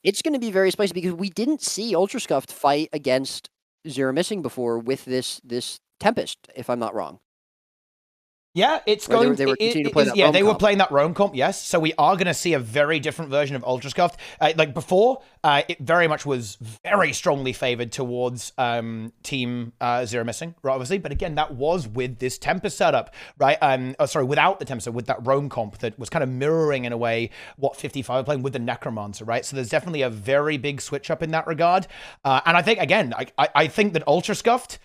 it's going to be very spicy because we didn't see Ultrascuffed fight against Zero Missing before with this Tempest, if I'm not wrong. Yeah, it's going. They were continuing to play that. Yeah, they were comp. playing that Rome comp. Yes, so we are going to see a very different version of Ultrascuffed. Like before, it very much was very strongly favored towards Team Zero Missing, right, obviously. But again, that was with this Tempest setup, right? Without the Tempest, with that Rome comp that was kind of mirroring in a way what 55 are playing with the Necromancer, right? So there's definitely a very big switch up in that regard. And I think again, I think that Ultrascuffed,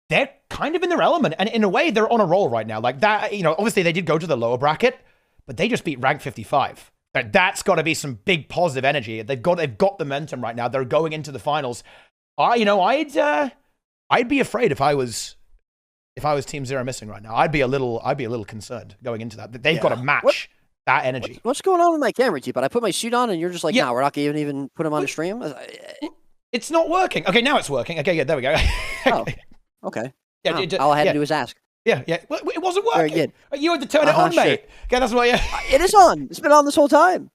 they're kind of in their element. And in a way, they're on a roll right now. Like that, obviously they did go to the lower bracket, but they just beat rank 55. That's got to be some big positive energy. They've got the momentum right now. They're going into the finals. I'd be afraid if I was Team Zero Missing right now. I'd be a little concerned going into that. They've got to match that energy. What's going on with my camera, T? But I put my suit on and you're just like, no, we're not going to even put them on the stream. It's not working. Okay, now it's working. Okay, yeah, there we go. Oh. Okay. Yeah, all I had to do was ask. Yeah. Well, it wasn't working. Very good. You had to turn it on, mate. Okay, that's why. It is on. It's been on this whole time.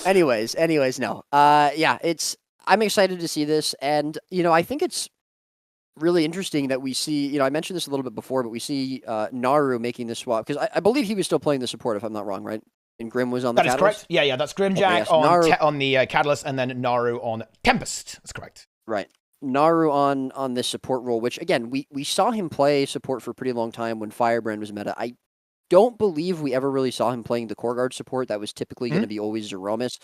Anyways, no. I'm excited to see this, and I think it's really interesting that we see. I mentioned this a little bit before, but we see Naru making this swap because I believe he was still playing the support, if I'm not wrong, right? And Grim was on the Catalyst? That is correct. Yeah, that's Grimjack on the Catalyst, and then Naru on Tempest. That's correct. Right. Naru on this support role, which again, we saw him play support for a pretty long time when Firebrand was meta. I don't believe we ever really saw him playing the core guard support. That was typically going to be always Zeromus.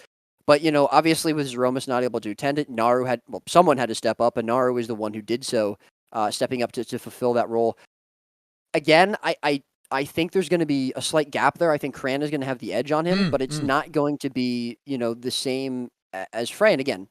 But, obviously with Zeromus not able to attend it, someone had to step up, and Naru was the one who did so, stepping up to fulfill that role. Again, I think there's going to be a slight gap there. I think Kran is going to have the edge on him, but it's not going to be, the same as Frey. And again,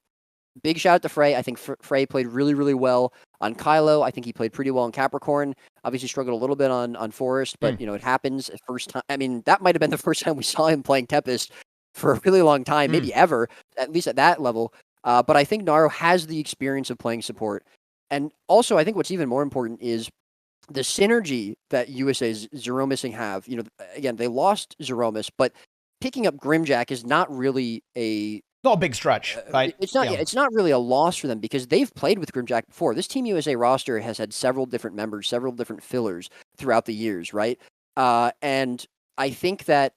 big shout out to Frey. I think Frey played really, really well on Kylo. I think he played pretty well in Capricorn. Obviously struggled a little bit on Forest, but it happens. First time. I mean, that might have been the first time we saw him playing Tempest for a really long time, maybe ever, at least at that level. But I think Naru has the experience of playing support. And also, I think what's even more important is the synergy that USA's Zero Missing have. Again, they lost Zeromus, but picking up Grimjack is not really not a big stretch, right? It's not. Yeah. It's not really a loss for them because they've played with Grimjack before. This Team USA roster has had several different members, several different fillers throughout the years, right? And I think that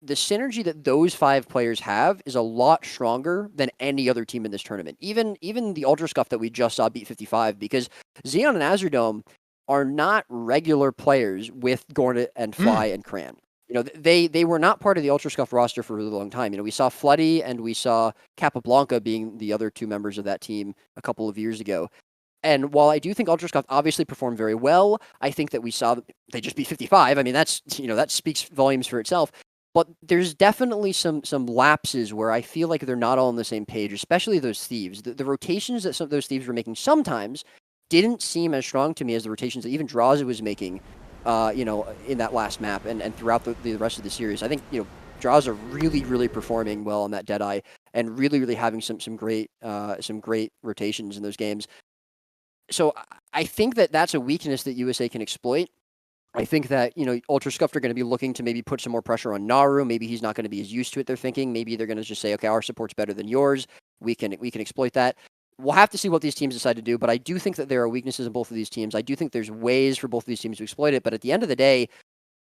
the synergy that those 5 players have is a lot stronger than any other team in this tournament. Even the Ultra Scuff that we just saw beat 55, because Xeon and Azurdome are not regular players with Gornet and Fly and Kran. They were not part of the Ultra Scuff roster for a really long time. We saw Floody and we saw Capablanca being the other 2 members of that team a couple of years ago. And while I do think Ultra Scuff obviously performed very well, I think that we saw they just beat 55. I mean, that's that speaks volumes for itself. But there's definitely some lapses where I feel like they're not all on the same page, especially those Thieves. The rotations that some of those Thieves were making sometimes didn't seem as strong to me as the rotations that even Draza was making. In that last map and throughout the rest of the series. I think, Draws are really, really performing well on that Deadeye and really, really having some great rotations in those games. So I think that that's a weakness that USA can exploit. I think that, Ultra Scuffed are going to be looking to maybe put some more pressure on Naru. Maybe he's not going to be as used to it, they're thinking. Maybe they're going to just say, okay, our support's better than yours. We can exploit that. We'll have to see what these teams decide to do, but I do think that there are weaknesses in both of these teams. I do think there's ways for both of these teams to exploit it, but at the end of the day,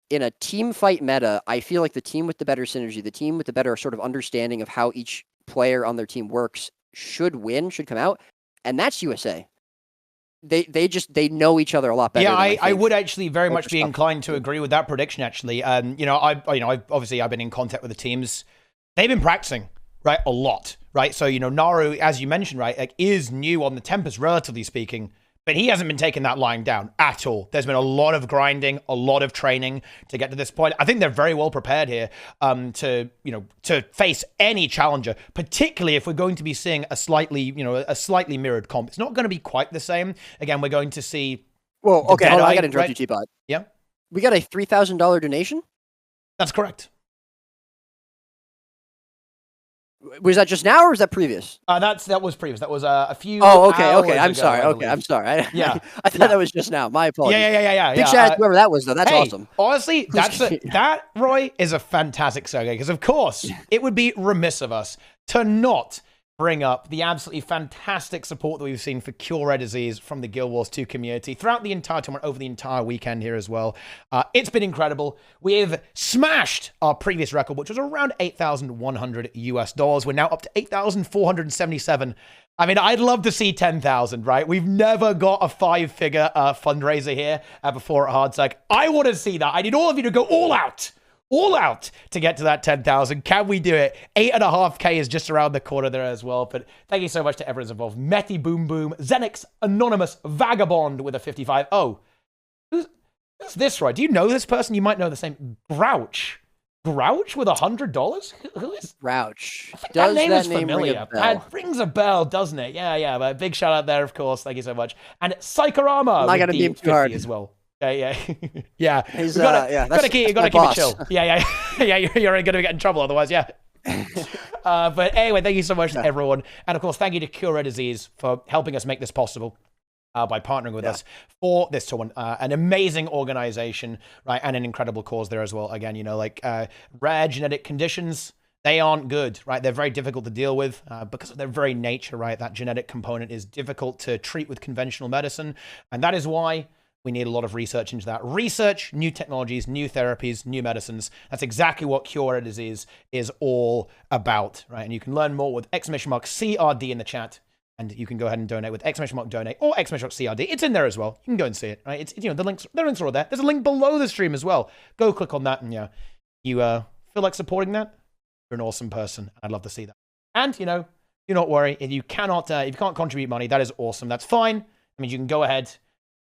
in a team fight meta, I feel like the team with the better synergy, the team with the better sort of understanding of how each player on their team works should win, should come out, and that's USA. They know each other a lot better. Yeah, I would actually very much be inclined to agree with that prediction, actually. I've been in contact with the teams. They've been practicing, right, a lot. Right, so, Naru, as you mentioned, right, is new on the Tempest, relatively speaking, but he hasn't been taking that lying down at all. There's been a lot of grinding, a lot of training to get to this point. I think they're very well prepared here to face any challenger, particularly if we're going to be seeing a slightly mirrored comp. It's not going to be quite the same. Again, we're going to see... Well, okay, hold on, I got to interrupt you, Teapot. Yeah? We got a $3,000 donation? That's correct. Was that just now or was that previous? That was previous. That was a few. Oh, okay. I'm ago, sorry. I'm sorry. I thought that was just now. My apologies. Yeah. Big shout out to whoever that was, though. That's awesome. Honestly, that Roy is a fantastic segue because, of course, it would be remiss of us to not bring up the absolutely fantastic support that we've seen for Cure Rare Disease from the Guild Wars 2 community throughout the entire tournament, over the entire weekend here as well. It's been incredible. We have smashed our previous record, which was around $8,100 US. We're now up to 8,477. I mean, I'd love to see 10,000, right? We've never got a 5-figure fundraiser here before at Hardstuck. I want to see that. I need all of you to go all out to get to that 10,000. Can we do it? 8.5K is just around the corner there as well. But thank you so much to everyone involved. Meti Boom Boom, Zenix, Anonymous, Vagabond with a 55. Oh, who's this, right? Do you know this person? You might know the same. Grouch with $100? Who is Grouch? That name is familiar. That rings a bell, doesn't it? Yeah. But big shout out there, of course. Thank you so much. And Psychorama with the 50 as well. Yeah. He's, gotta keep it chill. Yeah. You're gonna get in trouble otherwise. Yeah. But anyway, thank you so much to everyone, and of course, thank you to Cure Rare Disease for helping us make this possible by partnering with us for this tournament. An amazing organization, right, and an incredible cause there as well. Again, rare genetic conditions. They aren't good, right? They're very difficult to deal with because of their very nature, right? That genetic component is difficult to treat with conventional medicine, and that is why we need a lot of research into that. Research, new technologies, new therapies, new medicines. That's exactly what Cure Rare Disease is all about, right? And you can learn more with !CRD in the chat. And you can go ahead and donate with !donate or !CRD. It's in there as well. You can go and see it, right? It's the links are all there. There's a link below the stream as well. Go click on that, and you feel like supporting that? You're an awesome person. I'd love to see that. And do not worry if you can't contribute money. That is awesome. That's fine. I mean, you can go ahead.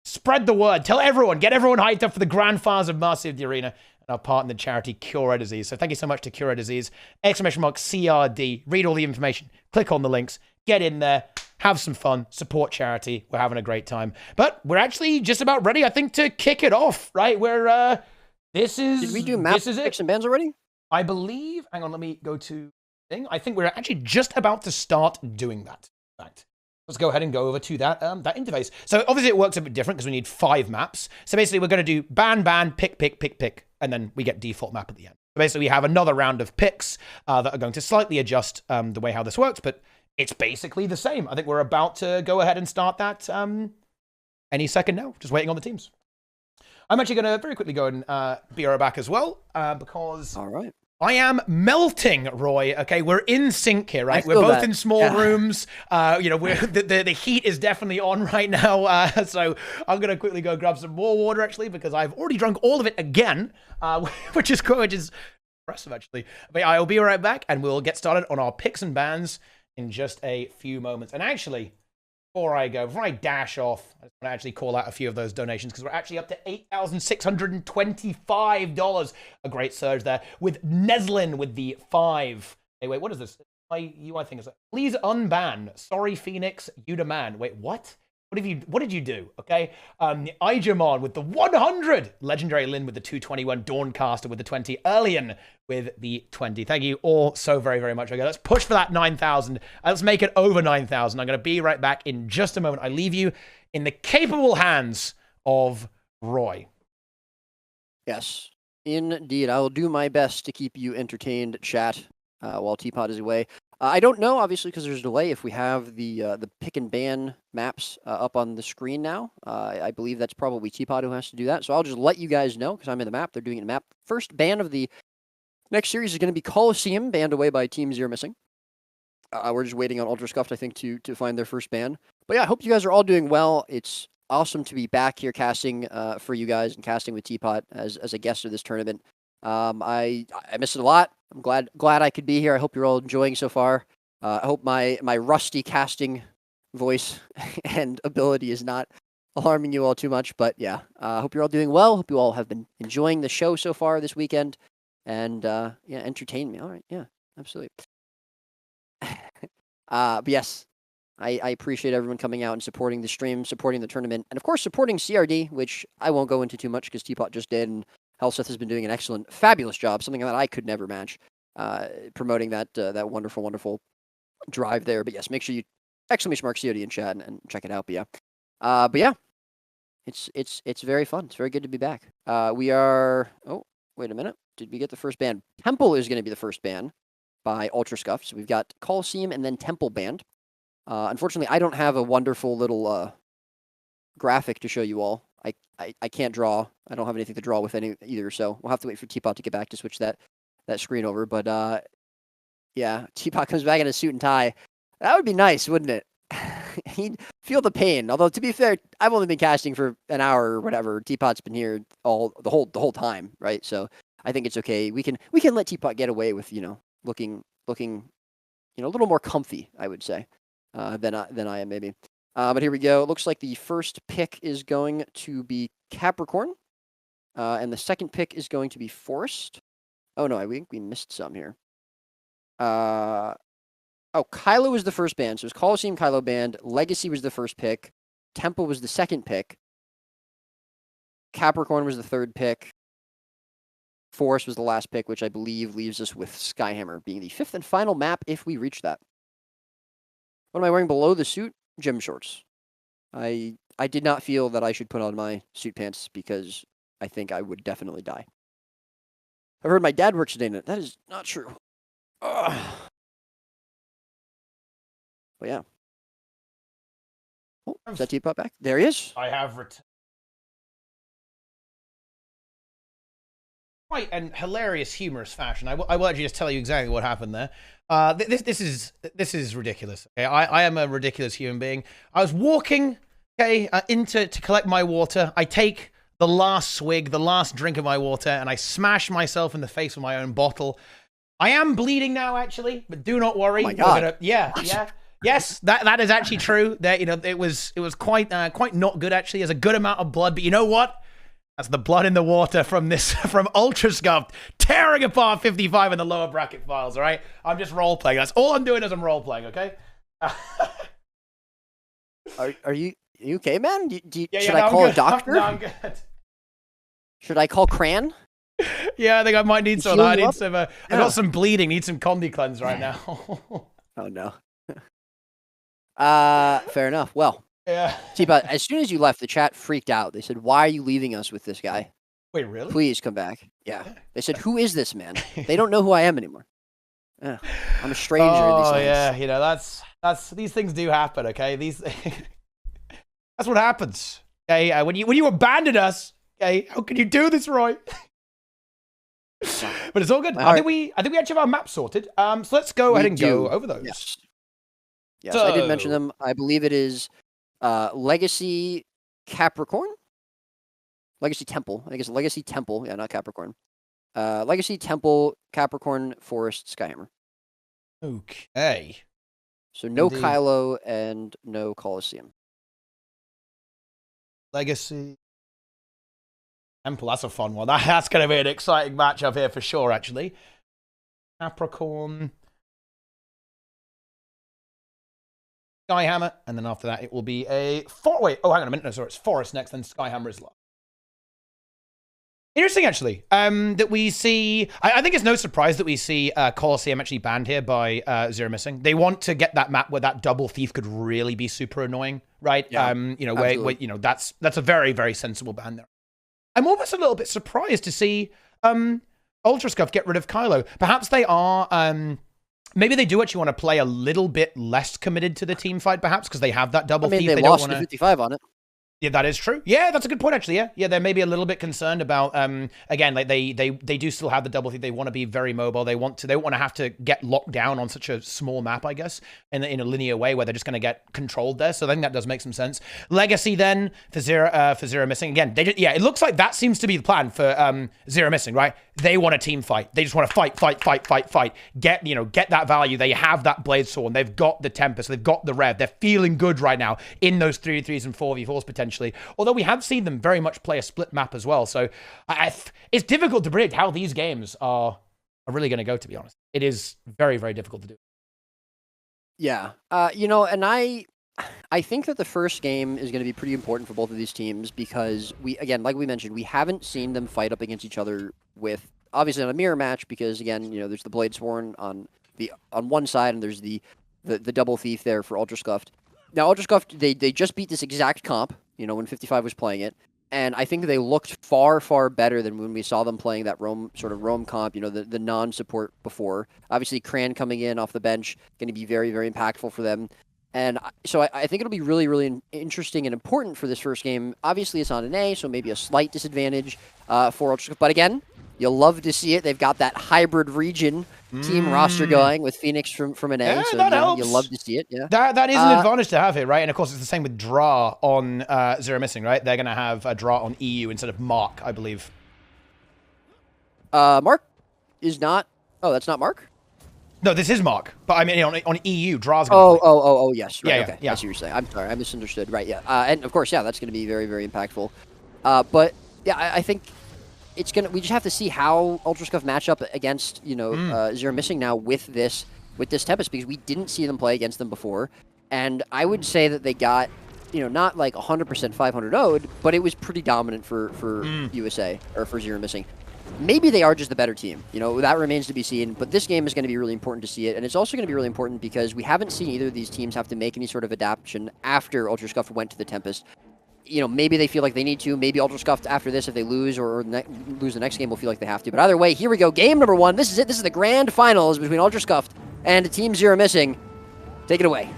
Spread the word. Tell everyone. Get everyone hyped up for the grand finals of Mercy of the Arena and our part in the charity Cure Rare Disease. So thank you so much to Cure Rare Disease. !CRD. Read all the information. Click on the links. Get in there. Have some fun. Support charity. We're having a great time. But we're actually just about ready, I think, to kick it off, right? Did we do map picks and bans already? I believe. Hang on, let me go to thing. I think we're actually just about to start doing that. In fact. Let's go ahead and go over to that interface. So obviously it works a bit different because we need 5 maps. So basically we're going to do ban, pick, and then we get default map at the end. So basically we have another round of picks that are going to slightly adjust the way how this works, but it's basically the same. I think we're about to go ahead and start that any second now. Just waiting on the teams. I'm actually going to very quickly go and be right back as well because... All right. I am melting, Roy. Okay, we're in sync here, right? We're both in small rooms. The heat is definitely on right now. So I'm gonna quickly go grab some more water, actually, because I've already drunk all of it again, which is impressive, actually. But I'll be right back, and we'll get started on our picks and bans in just a few moments. And actually, before I dash off, I just want to actually call out a few of those donations because we're actually up to $8,625. A great surge there with Neslin with the 5. Hey, wait, what is this? My UI thing is like, please unban. Sorry, Phoenix, you demand. Wait, what? What did you do? Okay. Ijamon with the 100. Legendary Lynn with the 221. Dawncaster with the 20. Erlian with the 20. Thank you all so very, very much. Okay, let's push for that 9,000. Let's make it over 9,000. I'm going to be right back in just a moment. I leave you in the capable hands of Roy. Yes, indeed. I will do my best to keep you entertained, chat, while Teapot is away. I don't know, obviously, because there's a delay, if we have the pick and ban maps up on the screen now. I believe that's probably Teapot who has to do that. So I'll just let you guys know, because I'm in the map. They're doing it in the map. First ban of the next series is going to be Coliseum, banned away by Team Zero Missing. We're just waiting on Ultra Scuffed, I think, to find their first ban. But yeah, I hope you guys are all doing well. It's awesome to be back here casting for you guys and casting with Teapot as a guest of this tournament. I miss it a lot. I'm glad I could be here. I hope you're all enjoying so far. I hope my rusty casting voice and ability is not alarming you all too much. But yeah, I hope you're all doing well. Hope you all have been enjoying the show so far this weekend. And entertain me. All right, yeah, absolutely. But yes, I appreciate everyone coming out and supporting the stream, supporting the tournament, and of course supporting CRD, which I won't go into too much because Teapot just did, and Hellseth has been doing an excellent, fabulous job, something that I could never match, promoting that wonderful, wonderful drive there. But yes, make sure you !CRD in chat and check it out. But yeah, it's very fun. It's very good to be back. We are. Oh, wait a minute. Did we get the first ban? Temple is going to be the first ban. by Ultra Scuffed. So we've got Coliseum and then Temple banned. Unfortunately, I don't have a wonderful little graphic to show you all. I can't draw. I don't have anything to draw with either, so we'll have to wait for Teapot to get back to switch that screen over. But yeah, Teapot comes back in a suit and tie. That would be nice, wouldn't it? He'd feel the pain. Although to be fair, I've only been casting for an hour or whatever. Teapot's been here the whole time, right? So I think it's okay. We can let Teapot get away with looking a little more comfy, I would say, than I am maybe. But here we go. It looks like the first pick is going to be Capricorn, and the second pick is going to be Forest. Oh no, I think we missed some here. Oh, Kylo was the first band, so it was Coliseum, Kylo band. Legacy was the first pick. Temple was the second pick. Capricorn was the third pick. Forest was the last pick, which I believe leaves us with Skyhammer being the fifth and final map if we reach that. What am I wearing below the suit? Gym shorts. I did not feel that I should put on my suit pants because I think I would definitely die. I've heard my dad works today in it. That is not true. Ugh. But yeah. Oh, is that Teapot back? There he is. I have quite an hilarious, humorous fashion. I will actually just tell you exactly what happened there. This is ridiculous. Okay? I am a ridiculous human being. I was walking, okay, to collect my water. I take the last swig, the last drink of my water, and I smash myself in the face with my own bottle. I am bleeding now, actually, but do not worry. Oh my God. Yeah. Yes, that is actually true. That it was quite not good actually. There's a good amount of blood, but you know what? That's the blood in the water from Ultra Scuffed tearing apart 55 in the lower bracket files. All right, I'm just role playing. That's all I'm doing is I'm role playing. Okay. Are you okay, man? Should I call a doctor? No, I'm good. Should I call Cran? Yeah, I think I might need some. I need some. I got some bleeding. Need some Condi cleanse right now. Oh no. Fair enough. Well, yeah. Teapot, as soon as you left, the chat freaked out. They said, "Why are you leaving us with this guy? Wait, really? Please come back." Yeah. They said, "Who is this man?" They don't know who I am anymore. Yeah. I'm a stranger in these lands. Oh yeah, that's these things do happen. Okay, that's what happens. Okay, when you abandon us. Okay, how can you do this, Roy? But it's all good. I think we actually have our map sorted. So let's go ahead and go over those. Yes, so, I did mention them. I believe it is Legacy Capricorn? Legacy Temple. I guess Legacy Temple. Yeah, not Capricorn. Legacy Temple, Capricorn, Forest, Skyhammer. Okay. So no Kylo and no Coliseum. Legacy Temple. That's a fun one. That's going to be an exciting matchup here for sure, actually. Capricorn. Skyhammer, and then after that it will be a hang on a minute. No, sorry, it's Forest next, then Skyhammer is last. Interesting, actually, that we see. I think it's no surprise that we see Coliseum actually banned here by Zero Missing. They want to get that map where that double thief could really be super annoying, right? Yeah, where that's a very, very sensible ban there. I'm almost a little bit surprised to see Ultra Scuff get rid of Kylo. Perhaps they are. Maybe they do actually want to play a little bit less committed to the team fight, perhaps, because they have that double thief. They lost to 55 on it. Yeah, that is true. Yeah, that's a good point, actually. Yeah, they're maybe a little bit concerned about, again, like they do still have the double thief. They want to be very mobile. They don't want to have to get locked down on such a small map, I guess, in a linear way where they're just going to get controlled there. So I think that does make some sense. Legacy then for Zero Missing. Again, it looks like that seems to be the plan for Zero Missing, right? They want a team fight. They just want to fight. Get that value. They have that blade sword. They've got the temper. So they've got the rev. They're feeling good right now in those 3v3s and 4v4s potentially. Although we have seen them very much play a split map as well. So it's difficult to predict how these games are really going to go, to be honest. It is very, very difficult to do. Yeah. And I think that the first game is going to be pretty important for both of these teams because like we mentioned, we haven't seen them fight up against each other with, obviously, on a mirror match because, again, there's the Blade Sworn on one side and there's the double thief there for Ultra Scuffed. Now, Ultra Scuffed, they just beat this exact comp, when 55 was playing it. And I think they looked far, far better than when we saw them playing that Rome comp, the non-support before. Obviously, Cran coming in off the bench, going to be very, very impactful for them. And so I think it'll be really, really interesting and important for this first game. Obviously, it's on an A, so maybe a slight disadvantage for Ultra. But again, you'll love to see it. They've got that hybrid region team roster going with Phoenix from an A. Yeah, so that helps. You'll love to see it. Yeah, that is an advantage to have here, right? And of course, it's the same with Draw on Zero Missing, right? They're going to have a Draw on EU instead of Mark, I believe. Mark is not. Oh, that's not Mark. No, this is Mark. But I mean, on EU, Draw's going to play. Oh, yes. Right, Yeah, okay. yeah. I see what you're saying. I'm sorry, I misunderstood. Right, yeah. And of course, yeah, that's going to be very, very impactful. But yeah, I think it's gonna. We just have to see how Ultrascuff match up against Zero Missing now with this Tempest, because we didn't see them play against them before, and I would say that they got not like 100% 500 0'd, but it was pretty dominant for USA or for Zero Missing. Maybe they are just the better team. That remains to be seen. But this game is going to be really important to see it, and it's also going to be really important because we haven't seen either of these teams have to make any sort of adaptation after Ultrascuff went to the Tempest. Maybe they feel like they need to. Maybe Ultrascuff after this, if they lose or lose the next game, will feel like they have to. But either way, here we go. Game number 1. This is it. This is the grand finals between Ultrascuff and Team Zero Missing. Take it away.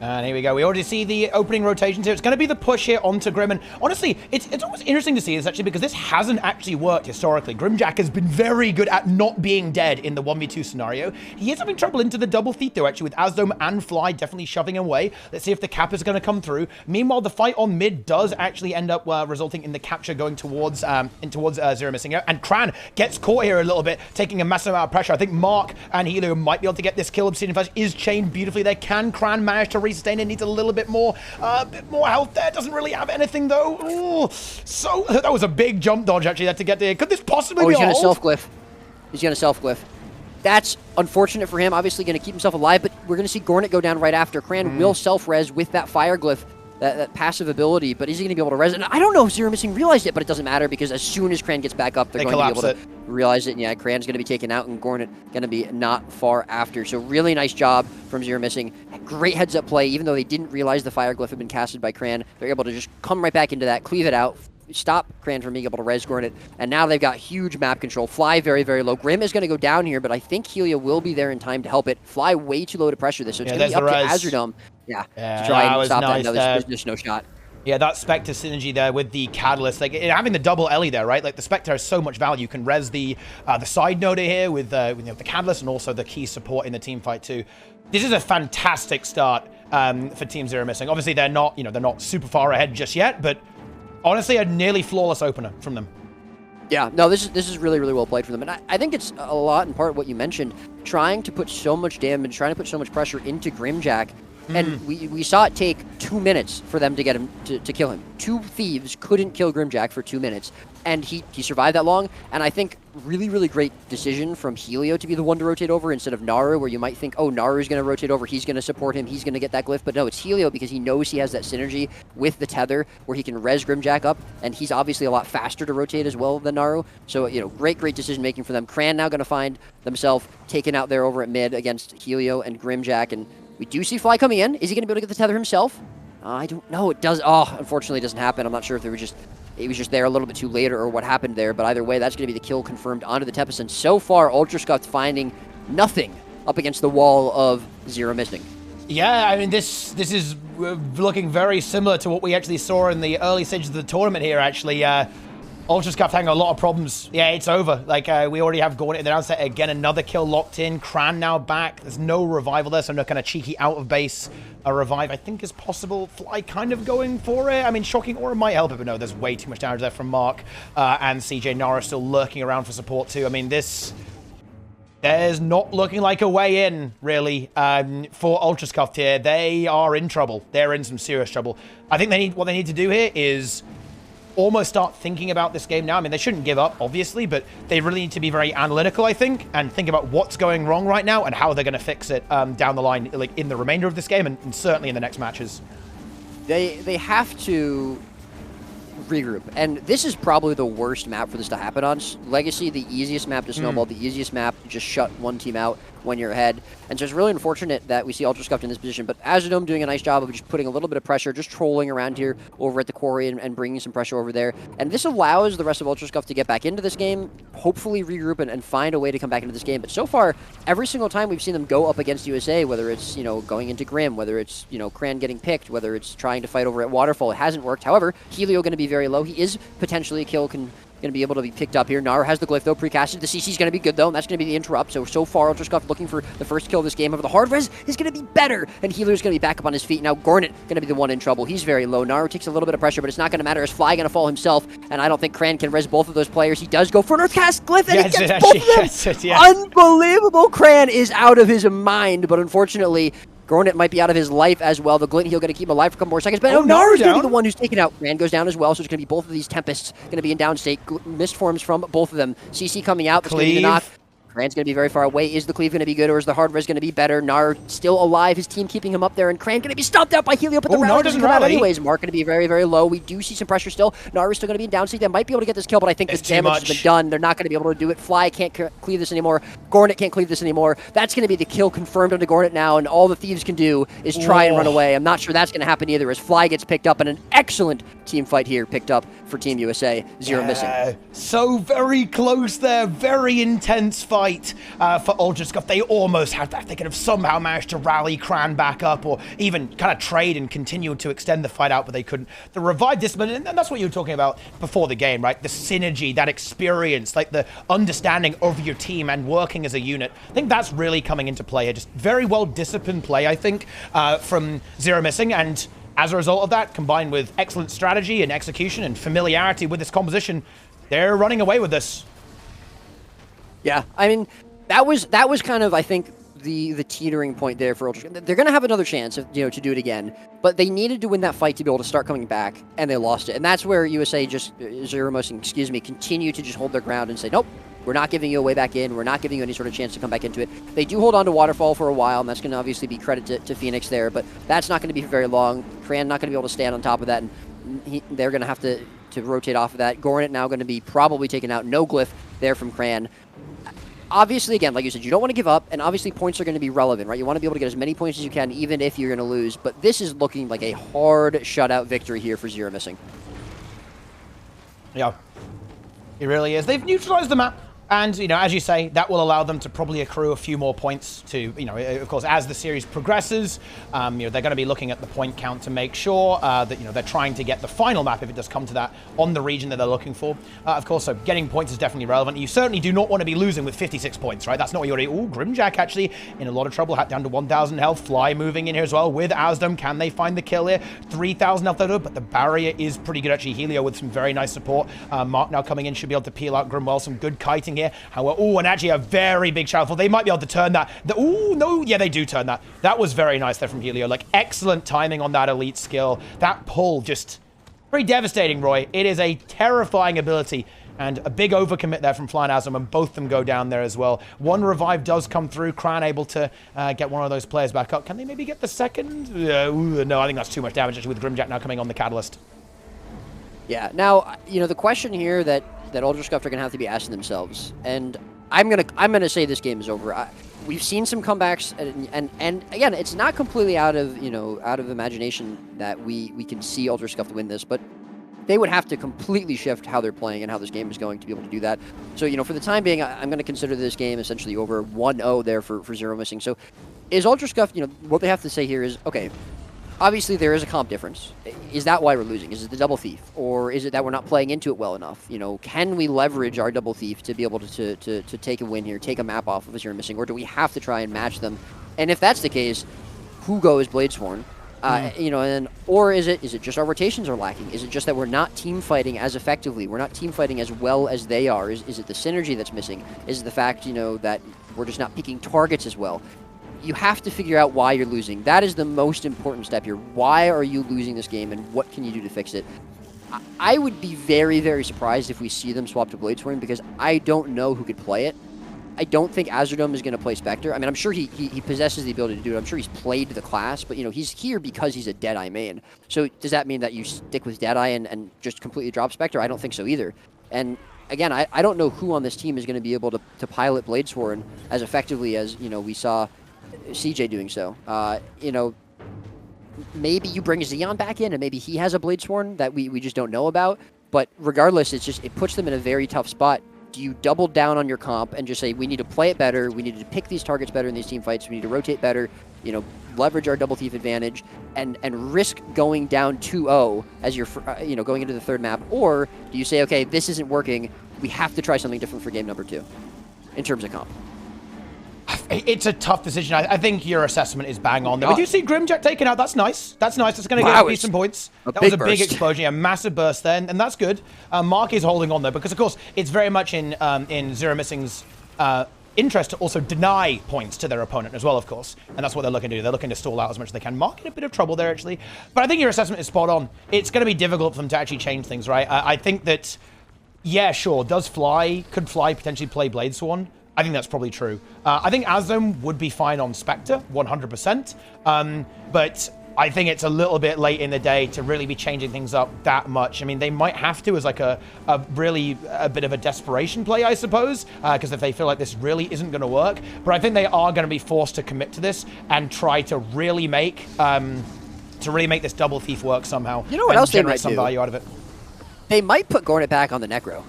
And here we go. We already see the opening rotations here. It's going to be the push here onto Grim. And honestly, it's always interesting to see this actually because this hasn't actually worked historically. Grimjack has been very good at not being dead in the 1v2 scenario. He is having trouble into the double thief though, actually, with Asdome and Fly definitely shoving away. Let's see if the cap is going to come through. Meanwhile, the fight on mid does actually end up resulting in the capture going towards Zero Missing here. And Cran gets caught here a little bit, taking a massive amount of pressure. I think Mark and Helio might be able to get this kill. Obsidian Flash is chained beautifully there. Can Cran manage to sustain it? Needs a little bit more health there. Doesn't really have anything though. Ooh, so that was a big jump dodge actually to get there. Could this possibly be a hold? He's going to self-glyph. He's going to self-glyph. That's unfortunate for him. Obviously going to keep himself alive, but we're going to see Gornet go down right after. Cran will self-res with that fire glyph, that passive ability, but is he going to be able to res it? And I don't know if Zero Missing realized it, but it doesn't matter because as soon as Cran gets back up, they're going to be able to realize it. And yeah, Cran's going to be taken out and Gornet going to be not far after. So really nice job from Zero Missing. Great heads-up play. Even though they didn't realize the fire glyph had been casted by Cran, they're able to just come right back into that, cleave it out, stop Cran from being able to res Gornet, and now they've got huge map control. Fly very, very low. Grim is going to go down here, but I think Helio will be there in time to help it. Fly way too low to pressure this, so it's going to be up to Azurdome. Yeah, to try and stop that. No, there's just no shot. Yeah, that Spectre synergy there with the Catalyst, like having the double Ellie there, right? Like the Spectre has so much value. You can res the side node here with the Catalyst and also the key support in the team fight too. This is a fantastic start for Team Zero Missing. Obviously, they're not super far ahead just yet, but honestly, a nearly flawless opener from them. Yeah, no, this is really, really well played for them. And I think it's a lot in part what you mentioned, trying to put so much damage, trying to put so much pressure into Grimjack. And we saw it take 2 minutes for them to get him to kill him. 2 thieves couldn't kill Grimjack for 2 minutes. And he survived that long. And I think really, really great decision from Helio to be the one to rotate over instead of Naru, where you might think, oh, Naru's going to rotate over, he's going to support him, he's going to get that glyph. But no, it's Helio because he knows he has that synergy with the tether where he can res Grimjack up. And he's obviously a lot faster to rotate as well than Naru. So, great decision making for them. Cran now going to find themselves taken out there over at mid against Helio and Grimjack. And we do see Fly coming in. Is he going to be able to get the tether himself? I don't know. It does. Oh, unfortunately, it doesn't happen. I'm not sure if it was just there a little bit too late or what happened there. But either way, that's going to be the kill confirmed onto the Tempest. And so far, Ultrascuff finding nothing up against the wall of Zero Missing. Yeah, I mean, this is looking very similar to what we actually saw in the early stages of the tournament here, actually. Ultrascuff having a lot of problems. Yeah, it's over. Like, we already have Gornet in the downset. Again, another kill locked in. Cran now back. There's no revival there, so no kind of cheeky out of base. A revive, I think, is possible. Fly kind of going for it. I mean, Shocking Aura might help it, but no, there's way too much damage there from Mark. And CJ Nara still lurking around for support, too. I mean, there's not looking like a way in, really, for Ultrascuff here. They are in trouble. They're in some serious trouble. I think what they need to do here is almost start thinking about this game now. I mean, they shouldn't give up, obviously, but they really need to be very analytical, I think, and think about what's going wrong right now and how they're going to fix it down the line, like in the remainder of this game and certainly in the next matches. They have to regroup, and this is probably the worst map for this to happen on. Legacy, the easiest map to snowball, the easiest map to just shut one team out. when you're ahead. And so it's really unfortunate that we see Ultra Scuffed in this position, but Azadome doing a nice job of just putting a little bit of pressure, just trolling around here over at the quarry and bringing some pressure over there. And this allows the rest of Ultra Scuffed to get back into this game, hopefully regroup and find a way to come back into this game. But so far, every single time we've seen them go up against USA, whether it's, going into Grim, whether it's, Cran getting picked, whether it's trying to fight over at Waterfall, it hasn't worked. However, Helio going to be very low. He is potentially a kill, going to be able to be picked up here. Nar has the glyph though, precasted. The CC is going to be good though, and that's going to be the interrupt. So far, Ultra Scuffed looking for the first kill of this game. However, the hard res is going to be better, and Helio's going to be back up on his feet. Now, Gornet going to be the one in trouble. He's very low. Nar takes a little bit of pressure, but it's not going to matter as Fly going to fall himself, and I don't think Cran can res both of those players. He does go for an Earthcast glyph, and he gets both of them. Unbelievable. Cran is out of his mind, but unfortunately, Gornet might be out of his life as well. The Glint Heal going to keep him alive for a couple more seconds. But Naru's going to be the one who's taken out. Cran goes down as well, so it's going to be both of these Tempests going to be in down state. Mist forms from both of them. CC coming out. That's going to be the knock. Cran's going to be very far away. Is the cleave going to be good, or is the hard res going to be better? Nar still alive. His team keeping him up there, and Cran going to be stomped out by Helio, but the rally doesn't come out anyways. Mark going to be very, very low. We do see some pressure still. Nar is still going to be in down state. They might be able to get this kill, but I think the damage has been done. They're not going to be able to do it. Fly can't cleave this anymore. Gornet can't cleave this anymore. That's going to be the kill confirmed onto Gornet now, and all the Thieves can do is try and run away. I'm not sure that's going to happen either, as Fly gets picked up, and an excellent team fight here picked up for Team USA. Zero missing. So very close there. Very intense fight for Ultra Scuffed. They almost had that. They could have somehow managed to rally Cran back up, or even kind of trade and continue to extend the fight out, but they couldn't. The revived discipline, and that's what you were talking about before the game, right? The synergy, that experience, like the understanding of your team and working as a unit. I think that's really coming into play here. Just very well disciplined play, I think, from Zero Missing, and as a result of that, combined with excellent strategy and execution and familiarity with this composition, they're running away with this. Yeah, I mean, that was kind of, I think, the teetering point there for Ultra. They're going to have another chance, to do it again, but they needed to win that fight to be able to start coming back, and they lost it. And that's where USA continue to just hold their ground and say, nope, we're not giving you a way back in. We're not giving you any sort of chance to come back into it. They do hold on to Waterfall for a while, and that's going to obviously be credit to Phoenix there, but that's not going to be for very long. Cran not going to be able to stand on top of that, and they're going to have to rotate off of that. Gornet now going to be probably taken out. No glyph there from Cran. Obviously, again, like you said, you don't want to give up, and obviously points are going to be relevant, right? You want to be able to get as many points as you can, even if you're going to lose. But this is looking like a hard shutout victory here for Zero Missing. Yeah, it really is. They've neutralized the map. And, as you say, that will allow them to probably accrue a few more points to, of course, as the series progresses, they're going to be looking at the point count to make sure that, they're trying to get the final map, if it does come to that, on the region that they're looking for. Of course, so getting points is definitely relevant. You certainly do not want to be losing with 56 points, right? That's not what you want to do. Ooh, Grimjack actually in a lot of trouble, down to 1,000 health. Fly moving in here as well with Asdom. Can they find the kill here? 3,000 health, but the barrier is pretty good, actually. Helio with some very nice support. Mark now coming in, should be able to peel out Grimwell. Some good kiting here. However, and actually a very big shoutful. They might be able to turn that. Yeah, they do turn that. That was very nice there from Helio. Like, excellent timing on that elite skill. That pull, just very devastating, Roy. It is a terrifying ability. And a big overcommit there from Fly and Asdom, and both of them go down there as well. One revive does come through. Cran able to get one of those players back up. Can they maybe get the second? No, I think that's too much damage, actually, with Grimjack now coming on the Catalyst. Yeah, now, the question here that Ultra Scuffed are going to have to be asking themselves, and I'm gonna say this game is over. We've seen some comebacks, and again, it's not completely out of imagination that we can see Ultra Scuffed win this, but they would have to completely shift how they're playing and how this game is going to be able to do that. So, for the time being, I'm going to consider this game essentially over 1-0 there for Zero Missing. So, is Ultra Scuffed, what they have to say here is, okay, obviously there is a comp difference. Is that why we're losing? Is it the double thief? Or is it that we're not playing into it well enough? Can we leverage our double thief to be able to take a win here, take a map off of Zero Missing, or do we have to try and match them? And if that's the case, who goes Bladesworn? Or is it just our rotations are lacking? Is it just that we're not team fighting as effectively? We're not team fighting as well as they are? Is it the synergy that's missing? Is it the fact, that we're just not picking targets as well? You have to figure out why you're losing. That is the most important step here. Why are you losing this game, and what can you do to fix it? I would be very, very surprised if we see them swap to Bladesworn, because I don't know who could play it. I don't think Azadome is going to play Spectre. I mean, I'm sure he possesses the ability to do it. I'm sure he's played the class, but, he's here because he's a Deadeye main. So does that mean that you stick with Deadeye and just completely drop Spectre? I don't think so either. And again, I don't know who on this team is going to be able to pilot Bladesworn as effectively as, you know, we saw CJ doing so. You know, maybe you bring Xeon back in and maybe he has a Bladesworn that we just don't know about. But regardless, it puts them in a very tough spot. Do you double down on your comp and just say, we need to play it better, we need to pick these targets better in these team fights, we need to rotate better, you know, leverage our double thief advantage, and risk going down 2-0 as you're, you know, going into the third map? Or do you say, okay, this isn't working, we have to try something different for game number 2 in terms of comp? It's a tough decision. I think your assessment is bang on. We do see Grimjack taken out. That's nice. That's nice. That's going to give us some points. That was a big explosion, a massive burst there, and that's good. Mark is holding on, though, because, of course, it's very much in Zero Missing's interest to also deny points to their opponent as well, of course. And that's what they're looking to do. They're looking to stall out as much as they can. Mark in a bit of trouble there, actually. But I think your assessment is spot on. It's going to be difficult for them to actually change things, right? I think that, yeah, sure, could Fly potentially play Bladesworn? I think that's probably true. I think Azum would be fine on Spectre, 100%. But I think it's a little bit late in the day to really be changing things up that much. I mean, they might have to as like a bit of a desperation play, I suppose, because if they feel like this really isn't going to work. But I think they are going to be forced to commit to this and try to really make this double thief work somehow. You know what else they might some do? value out of it. They might put Gornet back on the Necro.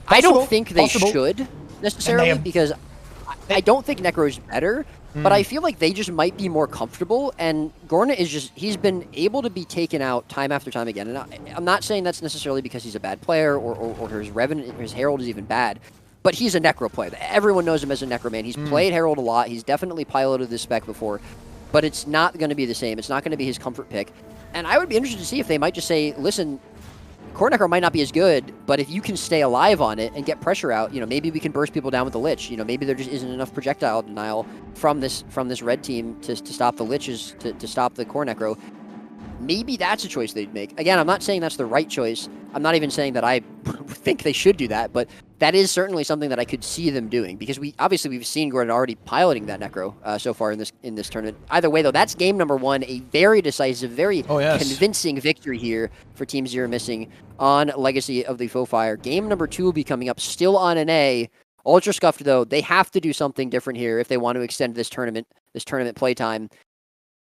I don't think they should necessarily, because I don't think Necro is better, but I feel like they just might be more comfortable, and Gornet is just, he's been able to be taken out time after time again, and I'm not saying that's necessarily because he's a bad player or his Revenant, his Herald is even bad, but he's a Necro player. Everyone knows him as a Necro man. He's played Herald a lot. He's definitely piloted this spec before, but it's not going to be the same. It's not going to be his comfort pick, and I would be interested to see if they might just say, listen, Core Necro might not be as good, but if you can stay alive on it and get pressure out, you know, maybe we can burst people down with the Lich. You know, maybe there just isn't enough projectile denial from this red team to stop the Liches, to stop the Core Necro. Maybe that's a choice they'd make. Again, I'm not saying that's the right choice. I'm not even saying that I think they should do that, but that is certainly something that I could see them doing, because we've seen Gordon already piloting that Necro so far in this tournament. Either way, though, that's game number 1, a very decisive, very convincing victory here for Team Zero Missing on Legacy of the Faux Fire. Game number 2 will be coming up, still on an A. Ultra Scuffed, though, they have to do something different here if they want to extend this tournament playtime.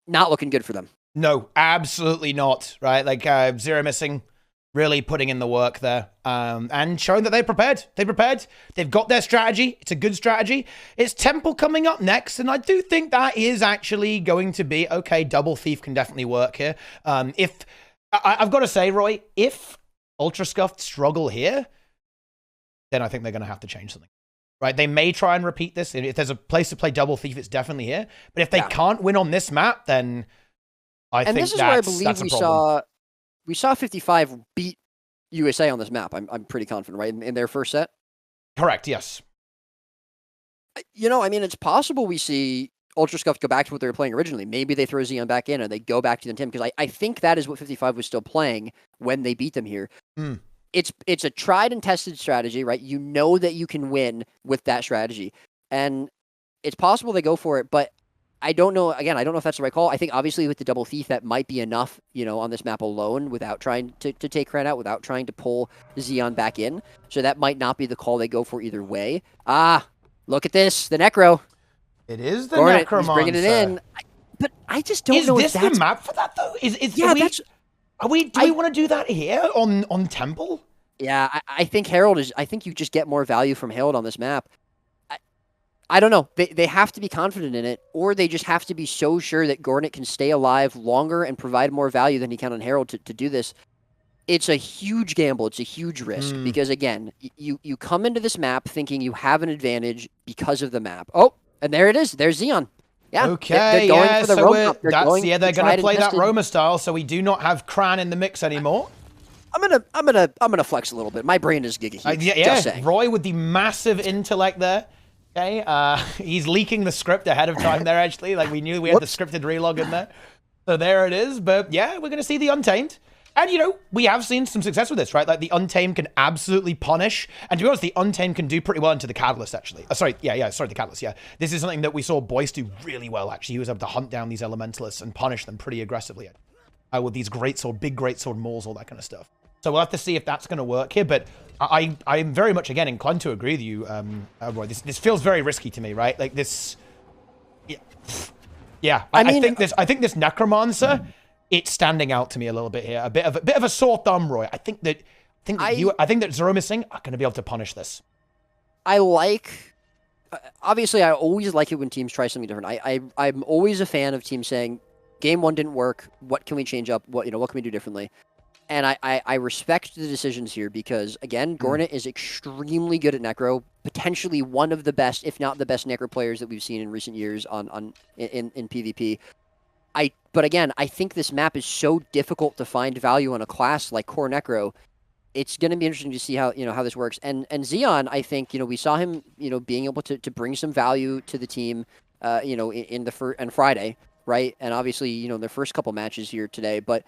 Not looking good for them. No, absolutely not, right? Like, Zero Missing really putting in the work there and showing that they're prepared. They're prepared. They've got their strategy. It's a good strategy. It's Temple coming up next, and I do think that is actually going to be, okay, Double Thief can definitely work here. I've got to say, Roy, if Ultra Scuffed struggle here, then I think they're going to have to change something. Right? They may try and repeat this. If there's a place to play Double Thief, it's definitely here. But if they can't win on this map, then I think this is where I believe we saw 55 beat USA on this map. I'm pretty confident, right? In their first set? Correct, yes. You know, I mean, it's possible we see Ultra Scuffed go back to what they were playing originally. Maybe they throw Xeon back in and they go back to the Tim, because I think that is what 55 was still playing when they beat them here. It's a tried and tested strategy, right? You know that you can win with that strategy. And it's possible they go for it, but I don't know. Again, I don't know if that's the right call. I think obviously with the Double Thief, that might be enough, you know, on this map alone without trying to take Kren out, without trying to pull Xeon back in. So that might not be the call they go for either way. Look at this. The Necro. It is the Necromancer. Necromancer. He's bringing it in. But I just don't know if that's... Is this the map for that, though? Do we want to do that here on Temple? Yeah, I think Herald is... I think you just get more value from Herald on this map. I don't know. They have to be confident in it, or they just have to be so sure that Gornet can stay alive longer and provide more value than he can on Herald to do this. It's a huge gamble. It's a huge risk because, again, you come into this map thinking you have an advantage because of the map. Oh, and there it is. There's Xeon. Yeah. Okay. They're going for the Roma. They're going to play that Roma style, so we do not have Kran in the mix anymore. I'm gonna flex a little bit. My brain is giga huge. Just saying. Roy with the massive intellect there. Okay, he's leaking the script ahead of time there, actually. Like, we knew we had the scripted relog in there. So there it is. But yeah, we're going to see the Untamed. And, you know, we have seen some success with this, right? Like, the Untamed can absolutely punish. And to be honest, the Untamed can do pretty well into the Catalyst, actually. The Catalyst, yeah. This is something that we saw Boyce do really well, actually. He was able to hunt down these Elementalists and punish them pretty aggressively with these Greatsword, big Greatsword mauls, all that kind of stuff. So we'll have to see if that's going to work here. But I'm very much, again, inclined to agree with you, Roy. This feels very risky to me, right? Like this... Yeah, I think this Necromancer, it's standing out to me a little bit here. A bit of a sore thumb, Roy. I think that Zero Missing are going to be able to punish this. I like... Obviously, I always like it when teams try something different. I'm always a fan of teams saying, game 1 didn't work. What can we change up? What can we do differently? And I respect the decisions here because, again, Gornet is extremely good at Necro, potentially one of the best, if not the best Necro players that we've seen in recent years in PvP. But again, I think this map is so difficult to find value on a class like Core Necro. It's going to be interesting to see how this works. And Xeon, I think, we saw him, being able to bring some value to the team, on Friday, right? And obviously, in their first couple matches here today, but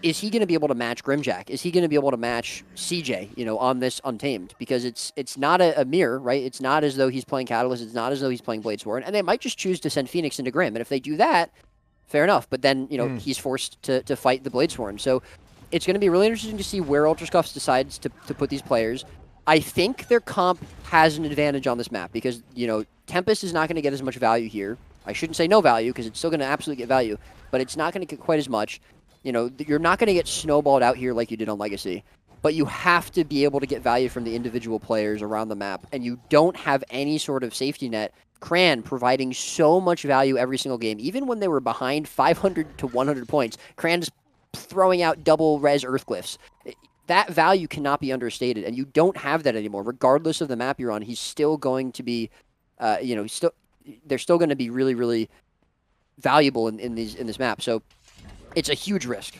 is he going to be able to match Grimjack? Is he going to be able to match CJ, on this Untamed? Because it's not a mirror, right? It's not as though he's playing Catalyst. It's not as though he's playing Bladesworn. And they might just choose to send Phoenix into Grim. And if they do that, fair enough. But then, he's forced to fight the Bladesworn. So it's going to be really interesting to see where Ultrascuffs decides to put these players. I think their comp has an advantage on this map because, Tempest is not going to get as much value here. I shouldn't say no value because it's still going to absolutely get value, but it's not going to get quite as much. You're not going to get snowballed out here like you did on Legacy, but you have to be able to get value from the individual players around the map, and you don't have any sort of safety net. Cran providing so much value every single game, even when they were behind 500 to 100 points. Cran's throwing out double res Earthglyphs. That value cannot be understated, and you don't have that anymore. Regardless of the map you're on, he's still going to be, they're still going to be really, really valuable in this map. So it's a huge risk.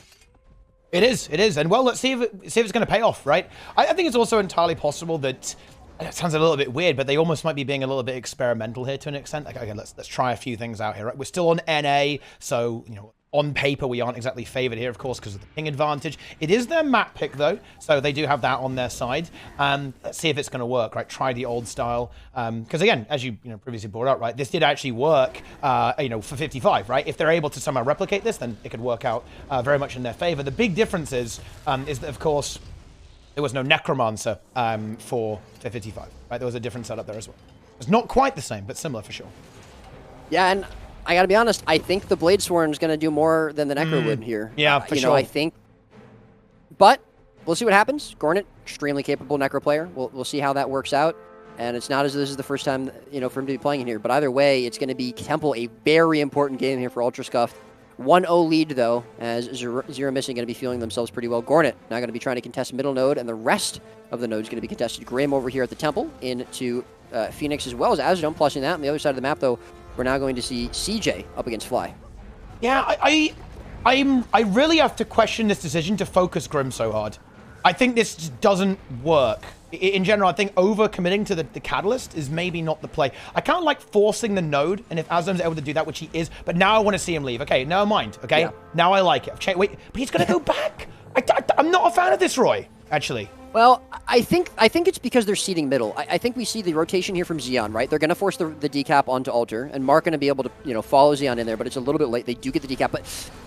It is. And well, let's see if it's going to pay off, right? I think it's also entirely possible that, it sounds a little bit weird, but they almost might be being a little bit experimental here to an extent. Like, okay, let's try a few things out here, right? We're still on NA, so, on paper, we aren't exactly favored here, of course, because of the ping advantage. It is their map pick, though, so they do have that on their side. Let's see if it's going to work, right? Try the old style. Because, again, as you previously brought up, right, this did actually work, for 55, right? If they're able to somehow replicate this, then it could work out very much in their favor. The big difference is that, of course, there was no Necromancer for 55, right? There was a different setup there as well. It's not quite the same, but similar for sure. Yeah, and I gotta be honest, I think the Bladesworn is gonna do more than the Necro would here. Yeah, for sure. I think, but we'll see what happens. Gornet, extremely capable Necro player. We'll see how that works out. And it's not as though this is the first time, for him to be playing in here. But either way, it's gonna be Temple, a very important game here for Ultrascuffed. 1-0 lead though, as Zero Missing gonna be feeling themselves pretty well. Gornet now gonna be trying to contest middle node, and the rest of the nodes gonna be contested. Grim over here at the Temple into Phoenix as well as Azadome, plussing that. On the other side of the map though, we're now going to see CJ up against Fly. Yeah, I really have to question this decision to focus Grim so hard. I think this just doesn't work. In general, I think over-committing to the Catalyst is maybe not the play. I kind of like forcing the node, and if Azadome's able to do that, which he is, but now I want to see him leave. Okay, never mind, okay? Yeah. Now I like it. Wait, but he's going to go back. I'm not a fan of this, Roy, actually. Well, I think it's because they're seeding middle. I think we see the rotation here from Xeon, right? They're going to force the decap onto Alter, and Mark going to be able to, follow Xeon in there, but it's a little bit late. They do get the decap, but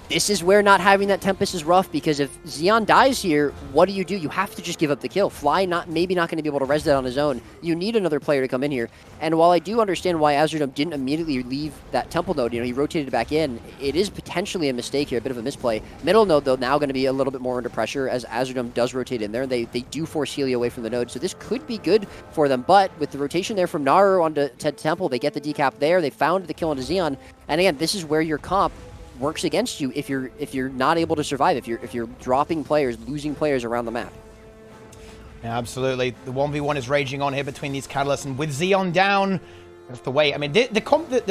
this is where not having that Tempest is rough, because if Xeon dies here, what do? You have to just give up the kill. Fly maybe not going to be able to res that on his own. You need another player to come in here. And while I do understand why Azadome didn't immediately leave that Temple node, he rotated back in, it is potentially a mistake here, a bit of a misplay. Middle node, though, now going to be a little bit more under pressure as Azadome does rotate in there. They do force Helio away from the node, so this could be good for them, but with the rotation there from Naru onto Temple, they get the decap there, they found the kill onto Xeon, and again, this is where your comp works against you if you're not able to survive, if you're dropping players, losing players around the map. Yeah, absolutely. The 1v1 is raging on here between these Catalysts, and with Xeon down, we have to wait. I mean, the comp that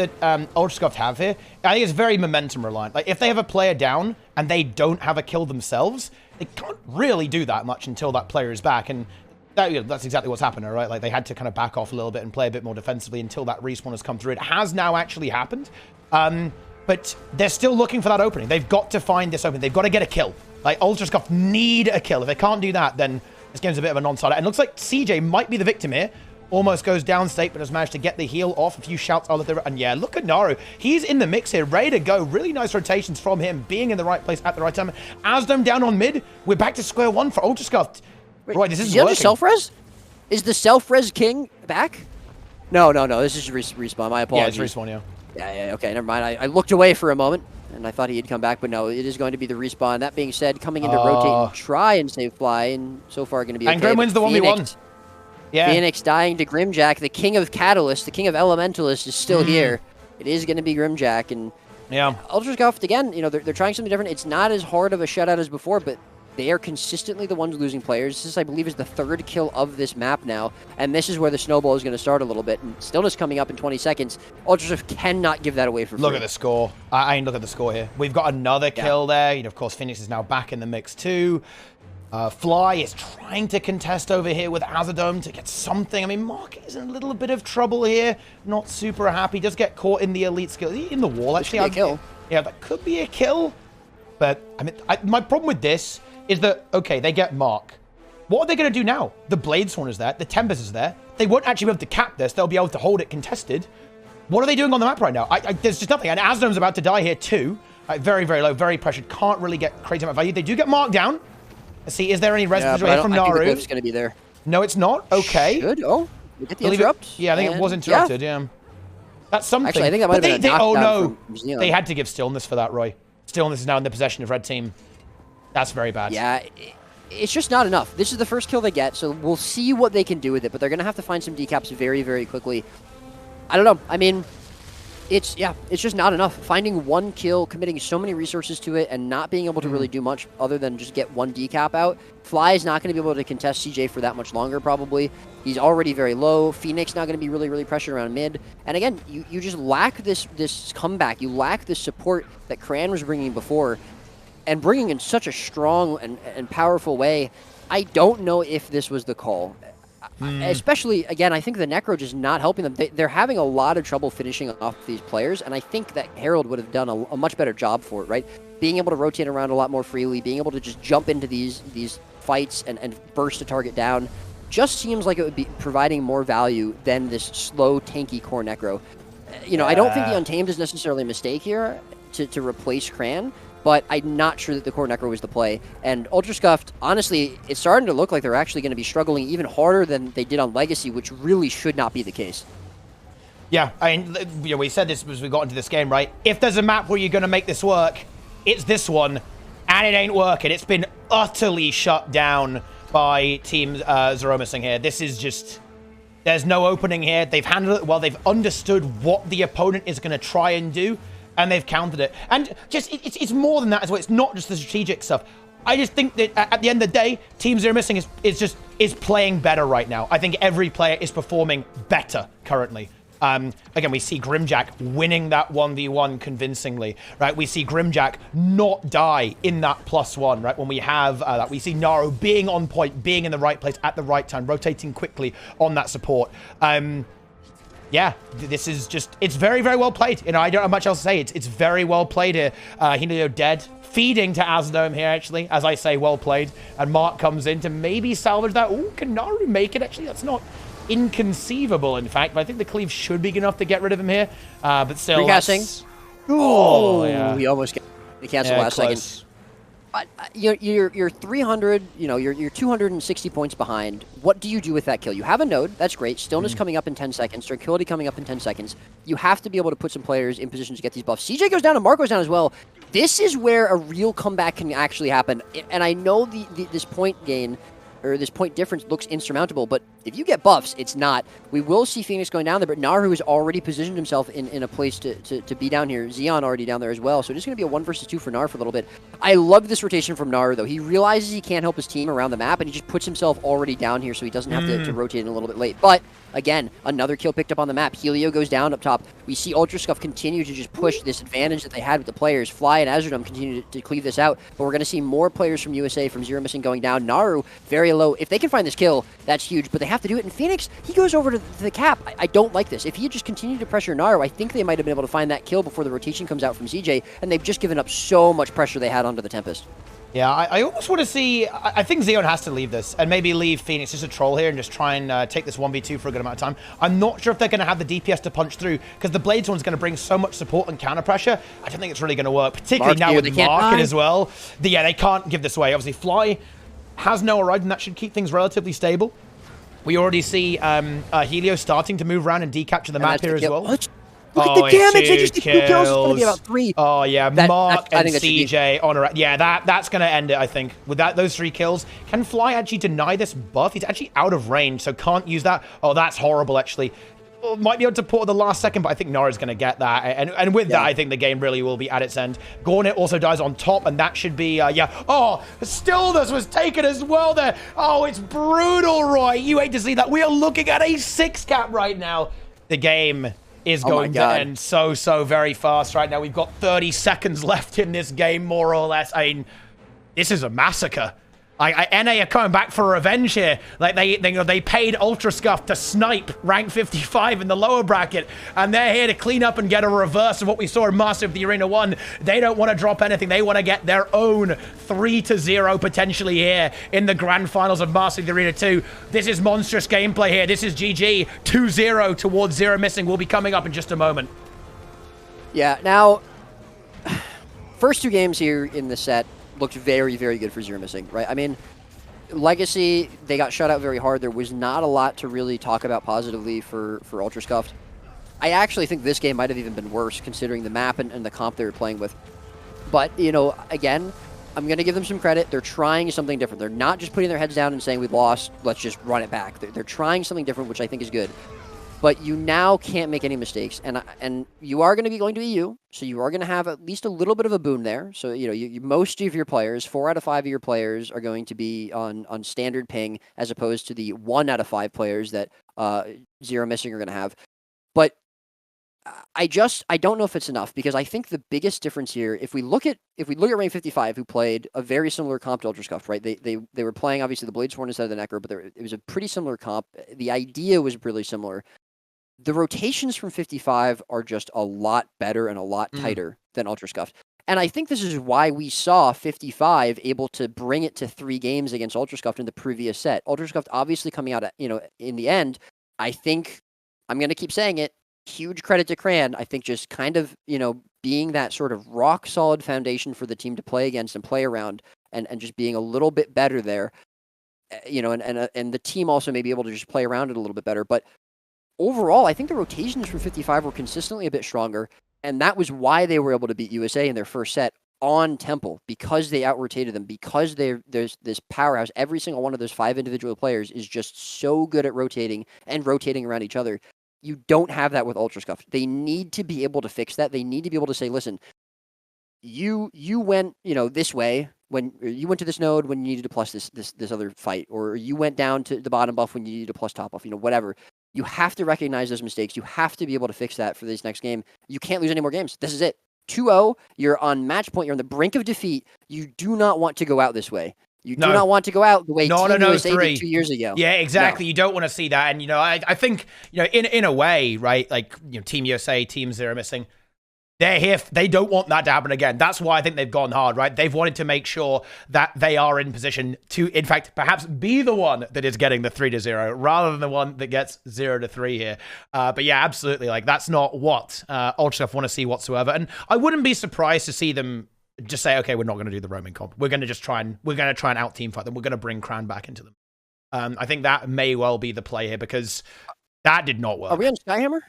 Ultrascuffed have here, I think it's very momentum reliant. Like, if they have a player down and they don't have a kill themselves, they can't really do that much until that player is back, and that's exactly what's happened, right? Like, they had to kind of back off a little bit and play a bit more defensively until that respawn has come through. It has now actually happened, but they're still looking for that opening. They've got to find this opening. They've got to get a kill. Like, Ultrascuffed need a kill. If they can't do that, then this game's a bit of a non-starter. And it looks like CJ might be the victim here. almost goes downstate, but has managed to get the heal off. A few shouts all over. And yeah, look at Naru. He's in the mix here, ready to go. Really nice rotations from him, being in the right place at the right time. Asdom down on mid. We're back to square one for Ultrascuffed. Right, this is working. Self-res? Is the self-res king back? No. This is respawn. My apologies. Yeah, it's respawn, yeah. Yeah, okay, never mind. I looked away for a moment, and I thought he had come back, but no, it is going to be the respawn. That being said, coming in to rotate and try and save Fly, and so far going to be okay. And Grim wins the 1v1. Yeah. Phoenix dying to Grimjack. The king of Catalyst, the king of Elementalists is still here. It is going to be Grimjack, and Ultrascuffed, again, they're trying something different. It's not as hard of a shutout as before, but they are consistently the ones losing players. This, I believe, is the third kill of this map now, and this is where the snowball is going to start a little bit. And Stillness coming up in 20 seconds. Ultraswift cannot give that away for free. Look at the score. I mean, look at the score here. We've got another kill there. Of course, Phoenix is now back in the mix too. Fly is trying to contest over here with Azadome to get something. I mean, Mark is in a little bit of trouble here. Not super happy. Does get caught in the elite skill. Is he in the wall, actually? That could be a kill. Yeah, that could be a kill. But, I mean, my problem with this is that, okay, they get Mark. What are they going to do now? The Blade Sworn is there. The Tempest is there. They won't actually be able to cap this. They'll be able to hold it contested. What are they doing on the map right now? There's just nothing. And Azdome's about to die here too. Very, very low. Very pressured. Can't really get crazy amount of value. They do get Mark down. Let's see. Is there any res from Naru? I think the glyph's going to be there. No, it's not. Okay. Should. Oh, we get the interrupt. Yeah, I think it was interrupted. Yeah. That's something. Actually, I think that might have been a oh, no. From Zeon. They had to give Stillness for that, Roy. Stillness is now in the possession of Red Team. That's very bad. Yeah, it's just not enough. This is the first kill they get, so we'll see what they can do with it, but they're going to have to find some decaps very, very quickly. I don't know. I mean, it's just not enough. Finding one kill, committing so many resources to it, and not being able to really do much other than just get one decap out. Fly is not going to be able to contest CJ for that much longer, probably. He's already very low. Phoenix not going to be really, really pressured around mid. And again, you just lack this comeback. You lack this support that Cran was bringing before, and bringing in such a strong and powerful way. I don't know if this was the call. Especially, again, I think the Necro just not helping them. They're having a lot of trouble finishing off these players, and I think that Herald would have done a much better job for it, right? Being able to rotate around a lot more freely, being able to just jump into these fights and burst a target down, just seems like it would be providing more value than this slow, tanky core Necro. I don't think the Untamed is necessarily a mistake here to replace Cran, but I'm not sure that the core Necro was the play. And Ultrascuffed, honestly, it's starting to look like they're actually going to be struggling even harder than they did on Legacy, which really should not be the case. Yeah, I mean, we said this as we got into this game, right? If there's a map where you're going to make this work, it's this one, and it ain't working. It's been utterly shut down by Team Zero Missing here. This is just... There's no opening here. They've handled it well. They've understood what the opponent is going to try and do, and they've countered it. And just, it's more than that as well. It's not just the strategic stuff. I just think that at the end of the day, Team Zero Missing is playing better right now. I think every player is performing better currently. Again, we see Grimjack winning that 1v1 convincingly, right? We see Grimjack not die in that +1, right? When we have that, we see Naru being on point, being in the right place at the right time, rotating quickly on that support. Yeah, this is just, it's very, very well played. I don't have much else to say. It's very well played here. Hineo dead, feeding to Azadome here, actually. As I say, well played. And Mark comes in to maybe salvage that. Ooh, can Naru make it? Actually, that's not inconceivable, in fact. But I think the cleave should be good enough to get rid of him here. But still, recasting. Oh, yeah. We almost canceled last second. You're 300, you're 260 points behind. What do you do with that kill? You have a node, that's great. Stillness coming up in 10 seconds. Tranquility coming up in 10 seconds. You have to be able to put some players in position to get these buffs. CJ goes down and Mark goes down as well. This is where a real comeback can actually happen. And I know this point gain, or this point difference looks insurmountable, but if you get buffs, it's not. We will see Phoenix going down there, but Naru has already positioned himself in a place to be down here. Zeon already down there as well, so it's going to be a 1 versus 2 for Naru for a little bit. I love this rotation from Naru, though. He realizes he can't help his team around the map, and he just puts himself already down here so he doesn't have to rotate in a little bit late. But, again, another kill picked up on the map. Helio goes down up top. We see Ultrascuff continue to just push this advantage that they had with the players. Fly and Azradom continue to cleave this out, but we're going to see more players from USA, from Zero Missing going down. Naru, very low. If they can find this kill, that's huge, but they have to do it. And Phoenix, he goes over to the cap. I don't like this. If he had just continued to pressure Naru, I think they might have been able to find that kill before the rotation comes out from CJ, and they've just given up so much pressure they had onto the Tempest. Yeah, I almost want to see... I think Xeon has to leave this, and maybe leave Phoenix as a troll here and just try and take this 1v2 for a good amount of time. I'm not sure if they're going to have the DPS to punch through, because the Blades one's going to bring so much support and counter pressure. I don't think it's really going to work, particularly now with Market as well. Yeah, they can't give this away. Obviously, Fly has no arrived, and that should keep things relatively stable. We already see Helio starting to move around and decapture the map here as well. Look at the damage! They just did 2 kills. It's going to be about 3. Oh, yeah. Mark and CJ on a... Yeah, that's going to end it, I think. With those 3 kills, can Fly actually deny this buff? He's actually out of range, so can't use that. Oh, that's horrible, actually. Well, might be able to port at the last second, but I think Nora's going to get that. And with that, I think the game really will be at its end. Gornet also dies on top, and that should be... yeah. Oh, Stillness was taken as well there. Oh, it's brutal, Roy. You hate to see that. We are looking at a 6 cap right now. The game is going to end so very fast right now. We've got 30 seconds left in this game, more or less. I mean, this is a massacre. NA are coming back for revenge here. Like they paid Ultrascuff to snipe rank 55 in the lower bracket, and they're here to clean up and get a reverse of what we saw in Master of the Arena 1. They don't want to drop anything. They want to get their own 3-0 potentially here in the grand finals of Master of the Arena 2. This is monstrous gameplay here. This is GG. 2-0 towards Zero Missing will be coming up in just a moment. Yeah, now, first 2 games here in the set looked very, very good for Zero Missing, right? I mean, Legacy, they got shut out very hard. There was not a lot to really talk about positively for Ultrascuffed. I actually think this game might have even been worse considering the map and the comp they were playing with. But, you know, again, I'm going to give them some credit. They're trying something different. They're not just putting their heads down and saying, we've lost, let's just run it back. They're trying something different, which I think is good. But you now can't make any mistakes, and you are going to be going to EU, so you are going to have at least a little bit of a boon there. So you know, most of your players, 4 out of 5 of your players, are going to be on standard ping, as opposed to the 1 out of 5 players that Zero Missing are going to have. But I don't know if it's enough, because I think the biggest difference here, if we look at rank 55, who played a very similar comp to Ultrascuff, right? They were playing obviously the Blade Sworn instead of the Necro, but it was a pretty similar comp. The idea was really similar. The rotations from 55 are just a lot better and a lot tighter than Ultrascuffed. And I think this is why we saw 55 able to bring it to 3 games against Ultrascuffed in the previous set. Ultrascuffed obviously coming out, in the end, I think, I'm going to keep saying it, huge credit to Cran. I think just kind of, being that sort of rock solid foundation for the team to play against and play around, and just being a little bit better there, and the team also may be able to just play around it a little bit better. But overall, I think the rotations from 55 were consistently a bit stronger, and that was why they were able to beat USA in their first set on Temple, because they out-rotated them, because there's this powerhouse. Every single one of those 5 individual players is just so good at rotating and rotating around each other. You don't have that with Ultrascuff. They need to be able to fix that. They need to be able to say, listen, you went, this way when you went to this node when you needed to plus this other fight, or you went down to the bottom buff when you needed to plus top buff, whatever. You have to recognize those mistakes. You have to be able to fix that for this next game. You can't lose any more games. This is it. 2-0, you're on match point. You're on the brink of defeat. You do not want to go out this way. You do not want to go out the way Team USA did 2 years ago. Yeah, exactly. No. You don't want to see that. And, I think, in a way, right, like, Team USA, Team Zero Missing, they're here. They don't want that to happen again. That's why I think they've gone hard, right? They've wanted to make sure that they are in position to, in fact, perhaps be the one that is getting the 3-0 rather than the one that gets 0-3 here. But yeah, absolutely. Like, that's not what Ultrascuff want to see whatsoever. And I wouldn't be surprised to see them just say, okay, we're not going to do the roaming comp. We're going to just try and out team fight them. We're going to bring Cran back into them. I think that may well be the play here, because that did not work. Are we on Skyhammer?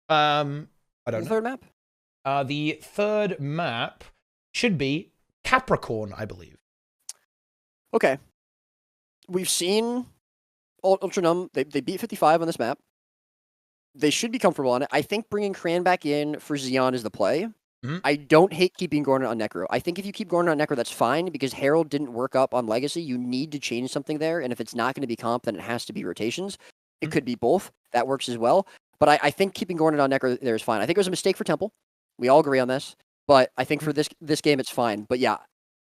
I don't know. The third map? The third map should be Capricorn, I believe. Okay. We've seen Ultranum. They beat 55 on this map. They should be comfortable on it. I think bringing Cran back in for Xeon is the play. Mm-hmm. I don't hate keeping Gornet on Necro. I think if you keep Gornet on Necro, that's fine, because Herald didn't work up on Legacy. You need to change something there, and if it's not going to be comp, then it has to be rotations. It could be both. That works as well. But I think keeping Gornet on Necro there is fine. I think it was a mistake for Temple. We all agree on this. But I think for this game, it's fine. But yeah,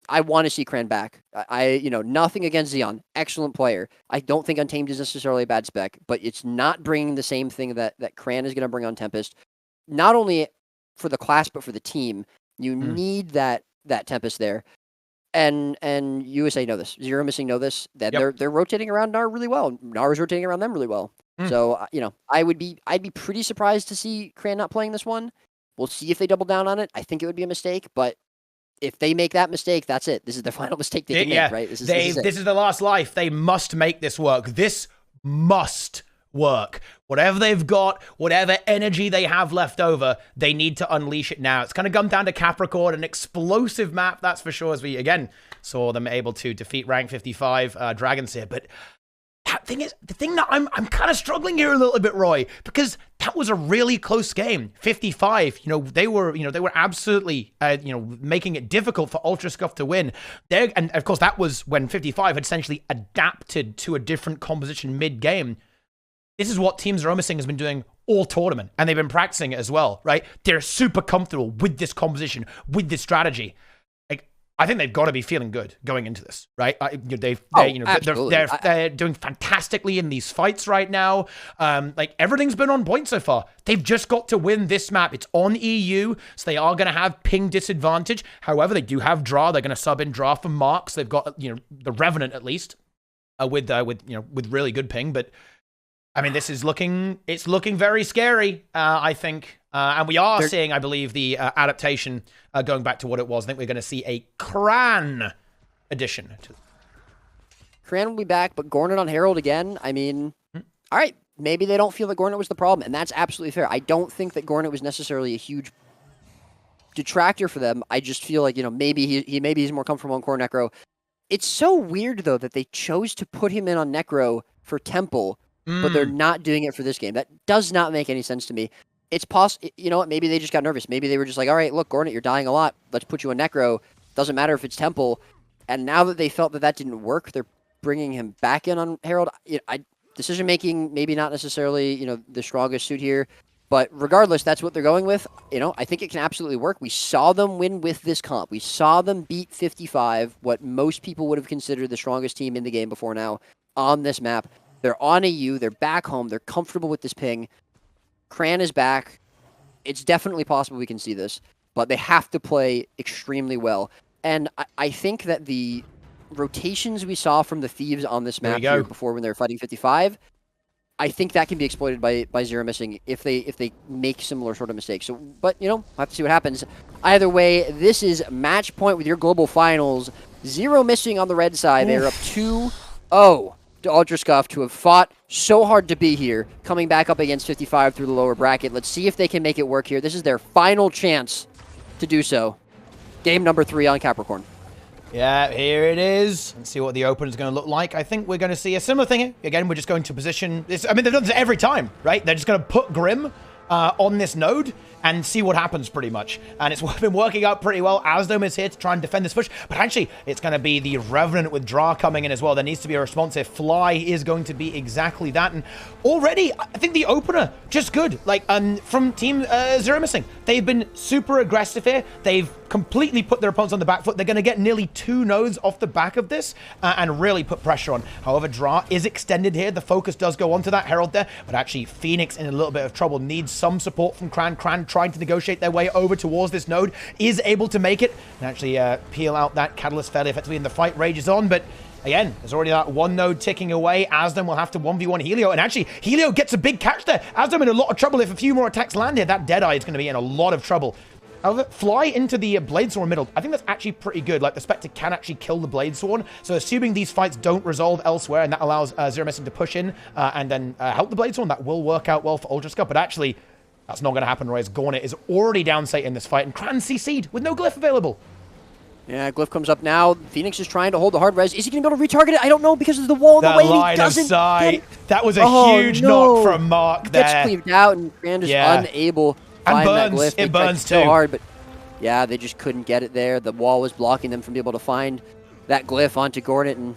I want to see Cran back. Nothing against Xeon. Excellent player. I don't think Untamed is necessarily a bad spec, but it's not bringing the same thing that Cran is going to bring on Tempest. Not only for the class, but for the team. You need that Tempest there. And USA know this. Zero Missing know this. That they're rotating around Gnar really well. Gnar is rotating around them really well. So I'd be pretty surprised to see Cran not playing this one. We'll see if they double down on it. I think it would be a mistake, but if they make that mistake, that's it. This is the final mistake they can make, right? This is the last life. They must make this work. This must work. Whatever they've got, whatever energy they have left over, they need to unleash it now. It's kind of come down to Capricorn, an explosive map, that's for sure, as we, again, saw them able to defeat rank 55 Dragons here. But the thing that I'm kind of struggling here a little bit, Roy, because that was a really close game. 55, they were absolutely, making it difficult for Ultrascuff to win. And of course, that was when 55 had essentially adapted to a different composition mid-game. This is what Team Zero Missing has been doing all tournament, and they've been practicing it as well, right? They're super comfortable with this composition, with this strategy. I think they've got to be feeling good going into this, right? They're doing fantastically in these fights right now. Everything's been on point so far. They've just got to win this map. It's on EU, so they are going to have ping disadvantage. However, they do have Draw. They're going to sub in Draw for Marks. They've got the Revenant at least with really good ping, but. I mean, it's looking very scary, I think. And we are seeing, I believe, the adaptation going back to what it was. I think we're going to see a Cran addition. Cran will be back, but Gornet on Herald again. I mean, all right, maybe they don't feel that Gornet was the problem, and that's absolutely fair. I don't think that Gornet was necessarily a huge detractor for them. I just feel like, maybe he's more comfortable on Core Necro. It's so weird, though, that they chose to put him in on Necro for Temple, but they're not doing it for this game. That does not make any sense to me. It's possible, what? Maybe they just got nervous. Maybe they were just like, all right, look, Gornet, you're dying a lot. Let's put you in Necro. Doesn't matter if it's Temple. And now that they felt that didn't work, they're bringing him back in on Herald. Decision making, maybe not necessarily, the strongest suit here. But regardless, that's what they're going with. I think it can absolutely work. We saw them win with this comp. We saw them beat 55, what most people would have considered the strongest team in the game before now, on this map. They're on EU. They're back home. They're comfortable with this ping. Cran is back. It's definitely possible we can see this, but they have to play extremely well. And I think that the rotations we saw from the Thieves on this map here before when they were fighting 55, I think that can be exploited by Zero Missing if they make similar sort of mistakes. So, but we'll have to see what happens. Either way, this is match point with your global finals. Zero Missing on the red side. They're up 2-0. To Ultrascuff, to have fought so hard to be here, coming back up against 55 through the lower bracket. Let's see if they can make it work here. This is their final chance to do so. Game number 3 on Capricorn. Yeah, here it is. Let's see what the opener is going to look like. I think we're going to see a similar thing. Again, we're just going to position this. I mean, they've done this every time, right? They're just going to put Grim on this node and see what happens, pretty much. And it's been working out pretty well. Asdome is here to try and defend this push, but actually, it's going to be the Revenant with Draw coming in as well. There needs to be a responsive Fly is going to be exactly that. And already, I think the opener, just good. From Team Zero Missing. They've been super aggressive here. They've completely put their opponents on the back foot. They're going to get nearly 2 nodes off the back of this and really put pressure on. However, Draw is extended here. The focus does go onto that Herald there, but actually, Phoenix in a little bit of trouble. Needs some support from Cran. Cran trying to negotiate their way over towards this node, is able to make it and actually peel out that Catalyst fairly effectively, and the fight rages on. But again, there's already that 1 node ticking away. Asdome will have to 1v1 Helio, and actually Helio gets a big catch there. Asdome in a lot of trouble. If a few more attacks land here, that Deadeye is going to be in a lot of trouble. However, Fly into the Bladesworn middle, I think that's actually pretty good. The Spectre can actually kill the Bladesworn, so assuming these fights don't resolve elsewhere, and that allows Zero Missing to push in and then help the Bladesworn, that will work out well for Ultrascuff. But actually, that's not going to happen, Royce. Gornet is already down state in this fight, and Cran CC'd with no glyph available. Yeah, glyph comes up now. Phoenix is trying to hold the hard res. Is he going to be able to retarget it? I don't know, because of the wall in the way, and he doesn't. That was a huge knock from Mark there. Gets cleaved out, and Cran is unable to find that glyph. It burns too. So hard, but yeah, they just couldn't get it there. The wall was blocking them from being able to find that glyph onto Gornet, and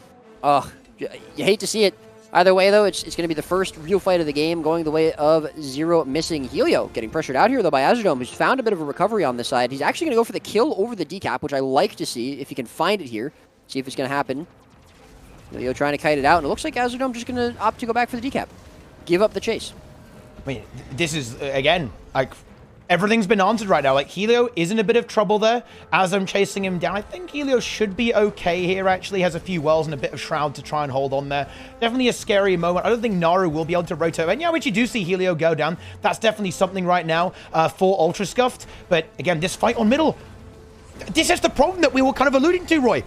you hate to see it. Either way, though, it's going to be the first real fight of the game, going the way of Zero Missing. Helio getting pressured out here, though, by Azurdome, who's found a bit of a recovery on this side. He's actually going to go for the kill over the decap, which I like to see, if he can find it here. See if it's going to happen. Helio trying to kite it out, and it looks like Azurdome just going to opt to go back for the decap. Give up the chase. I mean, this is, again, Everything's been answered right now. Like, Helio is in a bit of trouble there as I'm chasing him down. I think Helio should be okay here, actually. Has a few wells and a bit of Shroud to try and hold on there. Definitely a scary moment. I don't think Naru will be able to rotate. And yeah, when you do see Helio go down, that's definitely something right now for Ultra Scuffed. But again, this fight on middle, this is the problem that we were kind of alluding to, Roy.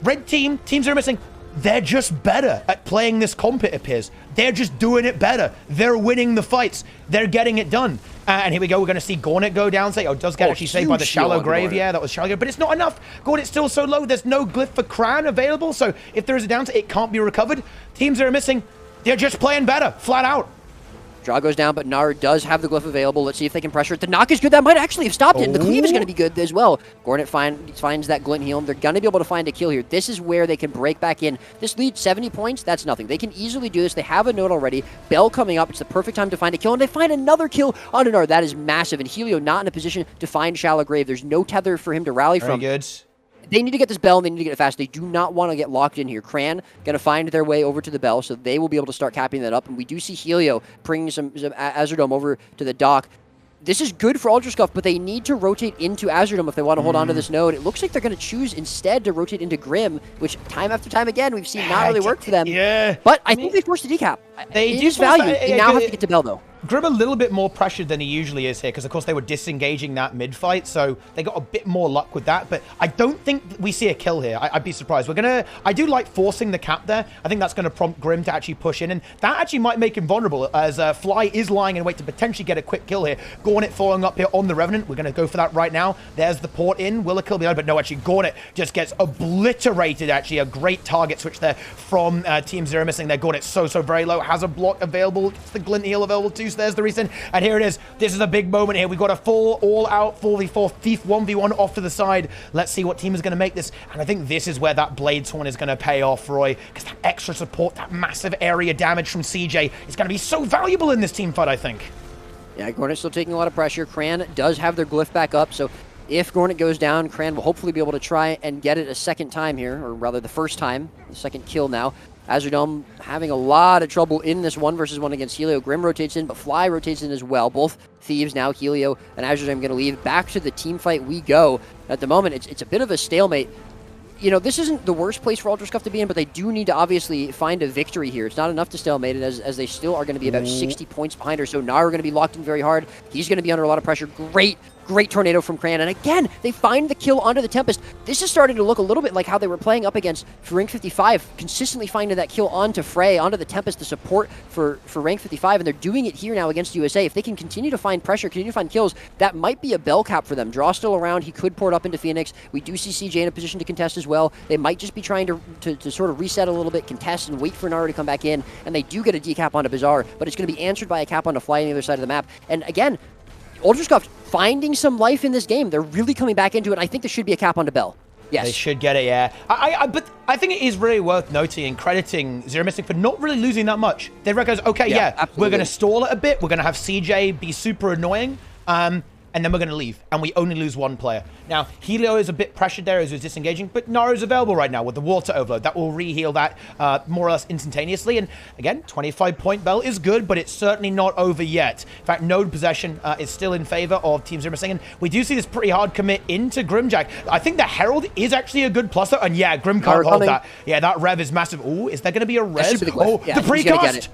Red team, teams are missing. They're just better at playing this comp, it appears. They're just doing it better. They're winning the fights. They're getting it done. And here we go. We're going to see Gornet go down. Say, does get actually saved by the shallow grave. Yeah, that was shallow grave. But it's not enough. Gornet's still so low. There's no glyph for Cran available. So if there is a down, it can't be recovered. Teams that are missing, they're just playing better, flat out. Draw goes down, but Naru does have the glyph available. Let's see if they can pressure it. The knock is good. That might actually have stopped it. The cleave is going to be good as well. Gornet finds that glint heal. They're going to be able to find a kill here. This is where they can break back in. This lead, 70 points, that's nothing. They can easily do this. They have a node already. Bell coming up. It's the perfect time to find a kill, and they find another kill on Naru. That is massive, and Helio not in a position to find Shallow Grave. There's no tether for him to rally from. Very good. They need to get this bell, and they need to get it fast. They do not want to get locked in here. Cran going to find their way over to the bell, so they will be able to start capping that up. And we do see Helio bringing some Azurdome over to the dock. This is good for Ultra Scuff, but they need to rotate into Azurdome if they want to hold on to this node. It looks like they're going to choose instead to rotate into Grim, which time after time again we've seen not really work for them. Yeah. But I think they forced a decap. It is value. They now have to get to bell, though. Grim a little bit more pressured than he usually is here because, of course, they were disengaging that mid-fight, so they got a bit more luck with that, but I don't think we see a kill here. I'd be surprised. I do like forcing the cap there. I think that's going to prompt Grim to actually push in, and that actually might make him vulnerable as Fly is lying in wait to potentially get a quick kill here. Gornet following up here on the Revenant. We're going to go for that right now. There's the port in. Will a kill be done? But no, actually, Gornet just gets obliterated, actually. A great target switch there from Team Zero missing there. Gornet so very low. Has a block available. It's the glint heal available too. So there's the reason, and here it is. This is a big moment here. We've got a full all-out 4v4 Thief 1v1 off to the side. Let's see what team is going to make this, and I think this is where that Blade Sworn is going to pay off, Roy, because that extra support, that massive area damage from CJ is going to be so valuable in this team fight, I think. Yeah, Gornet's still taking a lot of pressure. Cran does have their glyph back up, so if Gornet goes down, Cran will hopefully be able to try and get it a second time here, or rather the first time, the second kill now. Azurdome having a lot of trouble in this 1v1 against Helio. Grim rotates in, but Fly rotates in as well. Both Thieves now, Helio and Azurdome going to leave. Back to the team fight we go. At the moment, it's a bit of a stalemate. You know, this isn't the worst place for Ultra Scuff to be in, but they do need to obviously find a victory here. It's not enough to stalemate it, as they still are going to be about 60 points behind her. So Naru going to be locked in very hard. He's going to be under a lot of pressure. Great tornado from Cran. And again, they find the kill onto the Tempest. This is starting to look a little bit like how they were playing up against for rank 55, consistently finding that kill onto Frey, onto the Tempest, the support for rank 55, and they're doing it here now against USA. If they can continue to find pressure, continue to find kills, that might be a bell cap for them. Draw still around. He could port up into Phoenix. We do see CJ in a position to contest as well. They might just be trying to sort of reset a little bit, contest, and wait for Naru to come back in, and they do get a decap onto Bazaar, but it's going to be answered by a cap onto Fly on the other side of the map. And again, Ultra Scuff finding some life in this game. They're really coming back into it. I think there should be a cap onto Bell. Yes. They should get it, yeah. But I think it is really worth noting and crediting Zero Missing for not really losing that much. They recognize, okay, yeah, we're going to stall it a bit. We're going to have CJ be super annoying. And then we're going to leave, and we only lose one player. Now, Helio is a bit pressured there as he's disengaging, but Naru's available right now with the water overload. That will re-heal that more or less instantaneously. And again, 25-point bell is good, but it's certainly not over yet. In fact, node possession is still in favor of Team Zero Missing, and we do see this pretty hard commit into Grimjack. I think the Herald is actually a good pluser, and yeah, Grim can't hold that. Yeah, that rev is massive. Oh, is there going to be a res? The precast!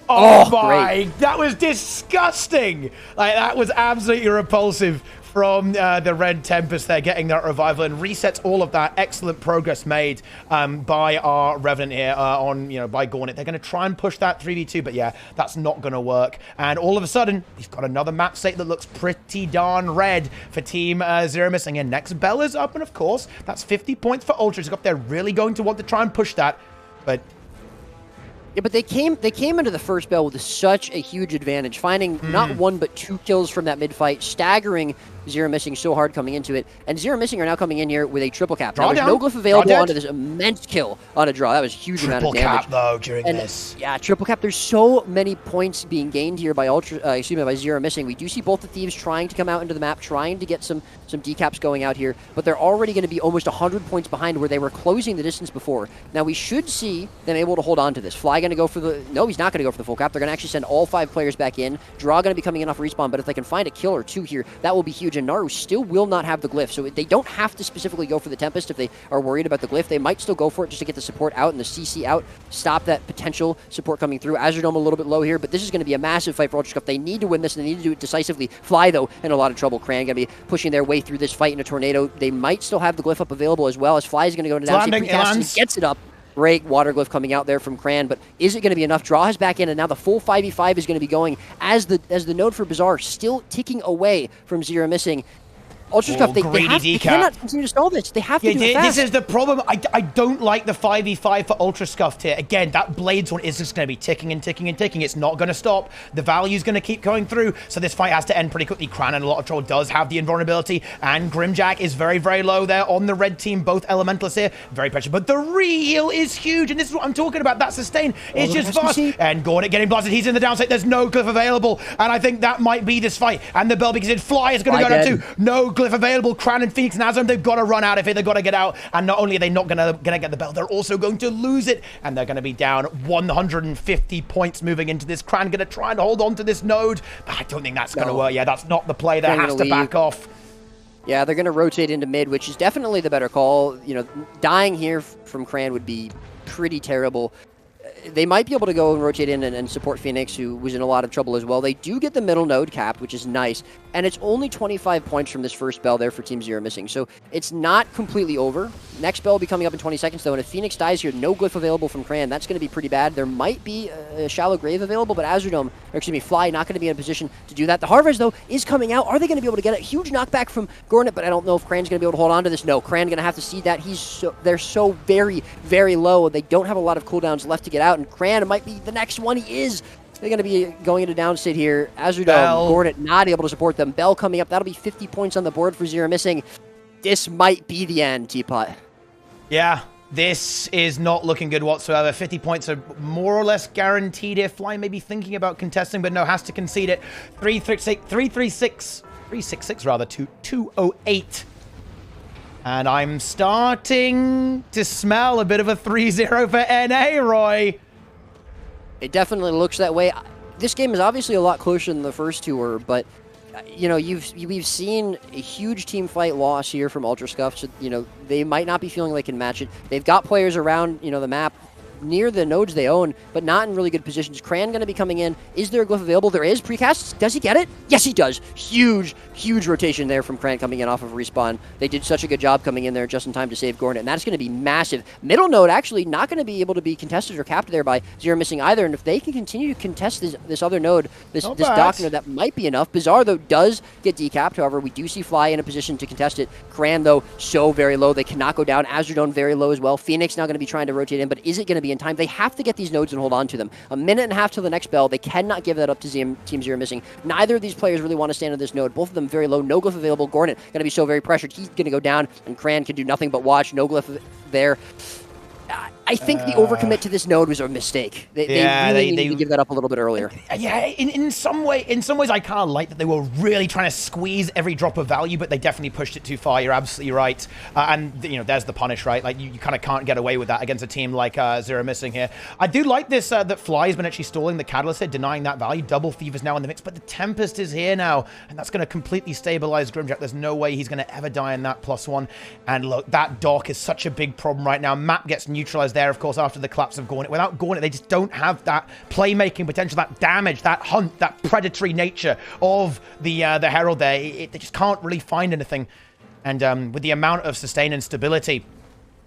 Oh my, that was disgusting. Like, that was absolutely repulsive from the Red Tempest there, getting that revival and resets all of that excellent progress made by our Revenant here by Gornet. They're going to try and push that 3v2, but yeah, that's not going to work. And all of a sudden, he's got another map state that looks pretty darn red for Team Zero Missing. And next bell is up, and of course, that's 50 points for Ultras. They're really going to want to try and push that, but yeah, but they came into the first bell with such a huge advantage, finding not one but two kills from that mid-fight, staggering Zero Missing so hard coming into it. And Zero Missing are now coming in here with a triple cap. Draw now, there's down. no glyph available onto this immense kill on a draw. That was a huge amount of damage. Triple cap, though, during this. Yeah, triple cap. There's so many points being gained here by by Zero Missing. We do see both the Thieves trying to come out into the map, trying to get some decaps going out here, but they're already going to be almost 100 points behind where they were closing the distance before. Now, we should see them able to hold on to this. Fly going to go for the... No, he's not going to go for the full cap. They're going to actually send all 5 players back in. Draw going to be coming in off respawn, but if they can find a kill or 2 here, that will be huge. And Naru still will not have the glyph, so they don't have to specifically go for the Tempest if they are worried about the glyph. They might still go for it just to get the support out and the CC out, stop that potential support coming through. Azure Dome a little bit low here, but this is going to be a massive fight for UltraScuff. They need to win this, and they need to do it decisively. Fly, though, in a lot of trouble. Cran going to be pushing their way through this fight in a tornado. They might still have the glyph up available as well, as Fly is going to go into down. Gets it up. Great water glyph coming out there from Cran, but is it going to be enough? Draw is back in, and now the full 5v5 is going to be going as the node for Bazaar still ticking away from Zero Missing. UltraScuff, they cannot continue to stall this. They have to do it fast. This is the problem. I don't like the 5v5 for UltraScuffed here. Again, that Blades one is just going to be ticking and ticking and ticking. It's not going to stop. The value's going to keep going through, so this fight has to end pretty quickly. Cran and a lot of trouble does have the invulnerability, and Grimjack is very, very low there on the red team. Both Elementalists here, very pressure. But the re-heal is huge, and this is what I'm talking about. That sustain is just fast. And Gornet getting blasted. He's in the downside. There's no glyph available, and I think that might be this fight. And the bell begins in. Fly is going to go down too. No glyph available. Cran and Phoenix and Azam, they've got to run out of it. They've got to get out. And not only are they not going to get the bell, they're also going to lose it. And they're going to be down 150 points moving into this. Cran going to try and hold on to this node. But I don't think that's going to work. Yeah, that's not the play. They have to back off. Yeah, they're going to rotate into mid, which is definitely the better call. You know, dying here from Cran would be pretty terrible. They might be able to go and rotate in and support Phoenix, who was in a lot of trouble as well. They do get the middle node capped, which is nice, and it's only 25 points from this first bell there for Team Zero Missing, so it's not completely over. Next bell will be coming up in 20 seconds, though, and if Phoenix dies here, no glyph available from Cran. That's going to be pretty bad. There might be a shallow grave available, but Azure Dome, or excuse me, Fly, not going to be in a position to do that. The Harvest, though, is coming out. Are they going to be able to get a huge knockback from Gornet? But I don't know if Cran's going to be able to hold on to this. No, Cran going to have to see that. They're so very, very low. They don't have a lot of cooldowns left to get out, and Cran might be the next one. He is. They're going to be going into downstate here. Azure Dome, Gornet not able to support them. Bell coming up. That'll be 50 points on the board for Zero Missing. This might be the end, Teapot. Yeah, this is not looking good whatsoever. 50 points are more or less guaranteed here. Fly may be thinking about contesting, but no, has to concede it. 366 rather, to 208. And I'm starting to smell a bit of a 3-0 for NA, Roy. It definitely looks that way. This game is obviously a lot closer than the first two were, but you know, we've seen a huge team fight loss here from UltraScuff, so you know they might not be feeling they can match it. They've got players around the map near the nodes they own, but not in really good positions. Cran going to be coming in. Is there a glyph available? There is. Precast. Does he get it? Yes, he does. Huge rotation there from Cran coming in off of respawn. They did such a good job coming in there just in time to save Gornet, and that's going to be massive. Middle node actually not going to be able to be contested or capped there by Zero Missing either, and if they can continue to contest this other node, this dock node, that might be enough. Bazaar, though, does get decapped. However, we do see Fly in a position to contest it. Cran, though, so very low. They cannot go down. Azure Dome very low as well. Phoenix now going to be trying to rotate in, but is it going to be in time? They have to get these nodes and hold on to them. A minute and a half till the next bell. They cannot give that up to Team Zero Missing. Neither of these players really want to stand on this node. Both of them very low. No glyph available. Gornet going to be so very pressured. He's going to go down, and Cran can do nothing but watch. No glyph there. I think the overcommit to this node was a mistake. They really needed to give that up a little bit earlier. Yeah, in some ways, I kind of like that they were really trying to squeeze every drop of value, but they definitely pushed it too far. You're absolutely right. And there's the punish, right? Like you kind of can't get away with that against a team like Zero Missing here. I do like this that Fly's been actually stalling the Catalyst here, denying that value. Double Thief is now in the mix, but the Tempest is here now, and that's going to completely stabilize Grimjack. There's no way he's going to ever die in that +1. And look, that dock is such a big problem right now. Map gets neutralized there, of course, after the collapse of Gornet. Without Gornet, they just don't have that playmaking potential, that damage, that hunt, that predatory nature of the Herald there. They just can't really find anything. And with the amount of sustain and stability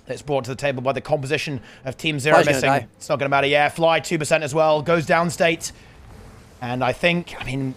that's brought to the table by the composition of Team Zero Missing, it's not going to matter. Yeah, Fly 2% as well, goes downstate. And I mean,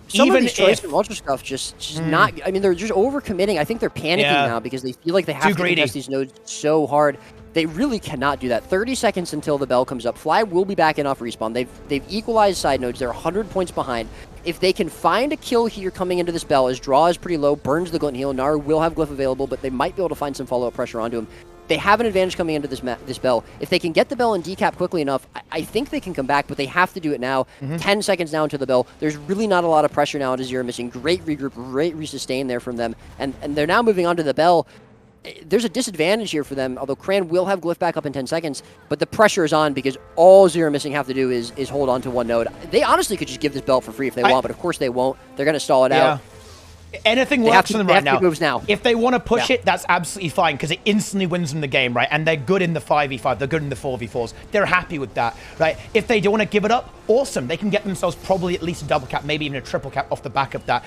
some of these choices from UltraScuff just not. I mean, they're just overcommitting. I think they're panicking now because they feel like they have to contest these nodes so hard. They really cannot do that. 30 seconds until the bell comes up. Fly will be back in off respawn. They've equalized side nodes. They're 100 points behind. If they can find a kill here coming into this bell, his draw is pretty low, burns the Glint Heal. Naru will have Glyph available, but they might be able to find some follow-up pressure onto him. They have an advantage coming into this bell. If they can get the bell and decap quickly enough, I think they can come back, but they have to do it now. 10 seconds now into the bell. There's really not a lot of pressure now into Zero Missing. Great regroup, great resustain there from them. And they're now moving on to the bell. There's a disadvantage here for them, although Cran will have Glyph back up in 10 seconds, but the pressure is on because all Zero Missing have to do is hold on to one node. They honestly could just give this belt for free if they want, but of course they won't. They're going to stall it out. Anything works for them right now. Moves now. If they want to push it, that's absolutely fine because it instantly wins them the game, right? And they're good in the 5v5. They're good in the 4v4s. They're happy with that, right? If they don't want to give it up, awesome. They can get themselves probably at least a double cap, maybe even a triple cap off the back of that.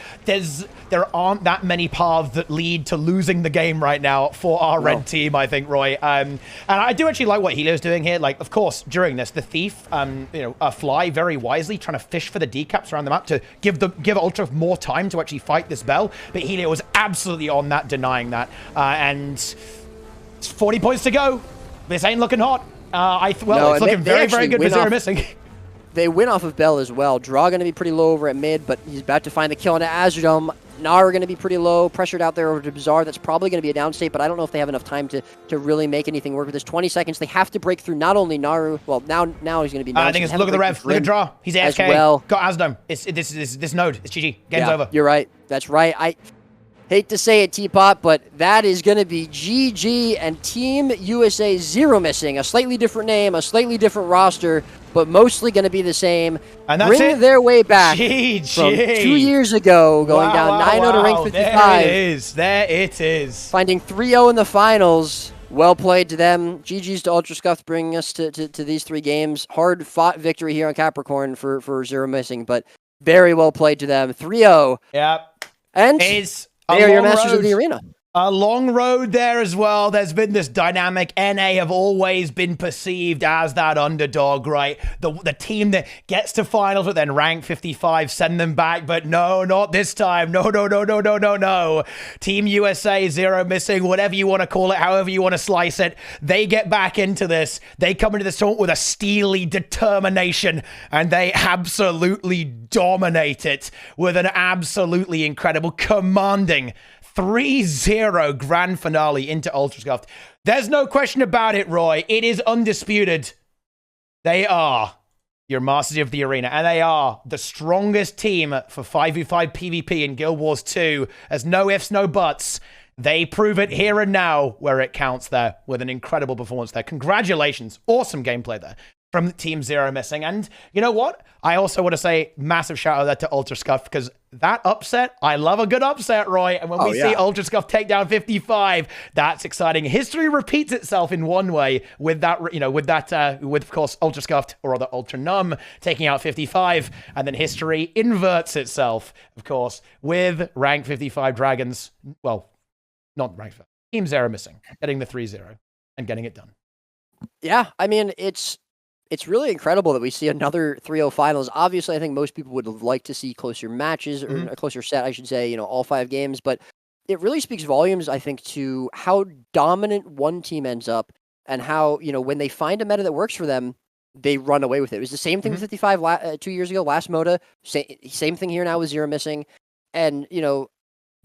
There aren't that many paths that lead to losing the game right now for our red team, I think, Roy. And I do actually like what Helio's doing here. Like, of course, during this, the Thief, Fly very wisely trying to fish for the decaps around the map to give Ultra more time to actually fight this bell. But Helio was absolutely on that, denying that. And it's 40 points to go. This ain't looking hot. It's looking very, very good for Zero Missing. They win off of Bell as well. Draw going to be pretty low over at mid, but he's about to find the kill into Azure Nar going to be pretty low, pressured out there over to Bazaar. That's probably going to be a downstate, but I don't know if they have enough time to really make anything work with this. 20 seconds. They have to break through not only Naru. Well, now he's going to be. I think it's look at the rev. Look at draw. He's AFK. As well. Got Asdome. This node. It's GG. Game's over. You're right. That's right. I hate to say it, Teapot, but that is going to be GG and Team USA Zero Missing. A slightly different name, a slightly different roster, but mostly going to be the same. And that's Bring their way back GG. From 2 years ago, going down 9-0 to rank 55. There it is. Finding 3-0 in the finals. Well played to them. GG's to UltraScuffed, bringing us to these 3 games. Hard fought victory here on Capricorn for Zero Missing, but very well played to them. 3-0. Yep. And they are your masters of the arena. A long road there as well. There's been this dynamic. NA have always been perceived as that underdog, right? The team that gets to finals but then rank 55, send them back. But no, not this time. No. Team USA, Zero Missing, whatever you want to call it, however you want to slice it. They get back into this. They come into this tournament with a steely determination, and they absolutely dominate it with an absolutely incredible, commanding 3-0 grand finale into UltraScuffed. There's no question about it, Roy. It is undisputed. They are your masters of the arena, and they are the strongest team for 5v5 PvP in Guild Wars 2. There's no ifs, no buts. They prove it here and now where it counts there with an incredible performance there. Congratulations. Awesome gameplay there from Team Zero Missing. And you know what? I also want to say massive shout out there to UltraScuffed because that upset, I love a good upset, Roy. And when we see UltraScuffed take down 55, that's exciting. History repeats itself in one way with that, with of course UltraScuffed or rather Ultra Numb taking out 55, and then history inverts itself, of course, with rank 55 Dragons. Well, not rank 55. Team Zero Missing getting the 3-0 and getting it done. Yeah, I mean it's really incredible that we see another 3-0 finals. Obviously, I think most people would like to see closer matches, or a closer set, I should say, all 5 games. But it really speaks volumes, I think, to how dominant one team ends up and how, when they find a meta that works for them, they run away with it. It was the same thing with 55 2 years ago, last Moda. Same thing here now with Zero Missing. And,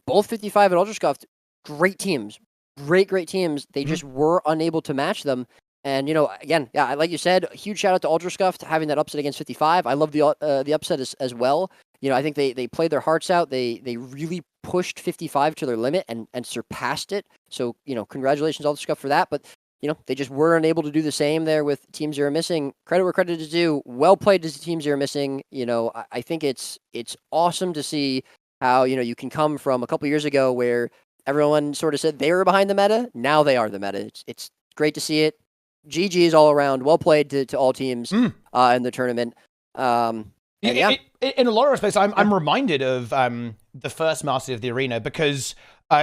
both 55 and UltraScuffed, great teams. Great teams. They just were unable to match them. And, again, like you said, huge shout out to UltraScuffed having that upset against 55. I love the upset as well. I think they played their hearts out. They really pushed 55 to their limit and surpassed it. So, congratulations UltraScuffed for that. But, they just were unable to do the same there with Team Zero Missing. Credit where credit is due. Well played to Team Zero Missing. I think it's awesome to see how, you can come from a couple years ago where everyone sort of said they were behind the meta. Now they are the meta. It's great to see it. GG's all around. Well played to all teams in the tournament. In a lot of respects, I'm reminded of the first Masters of the Arena because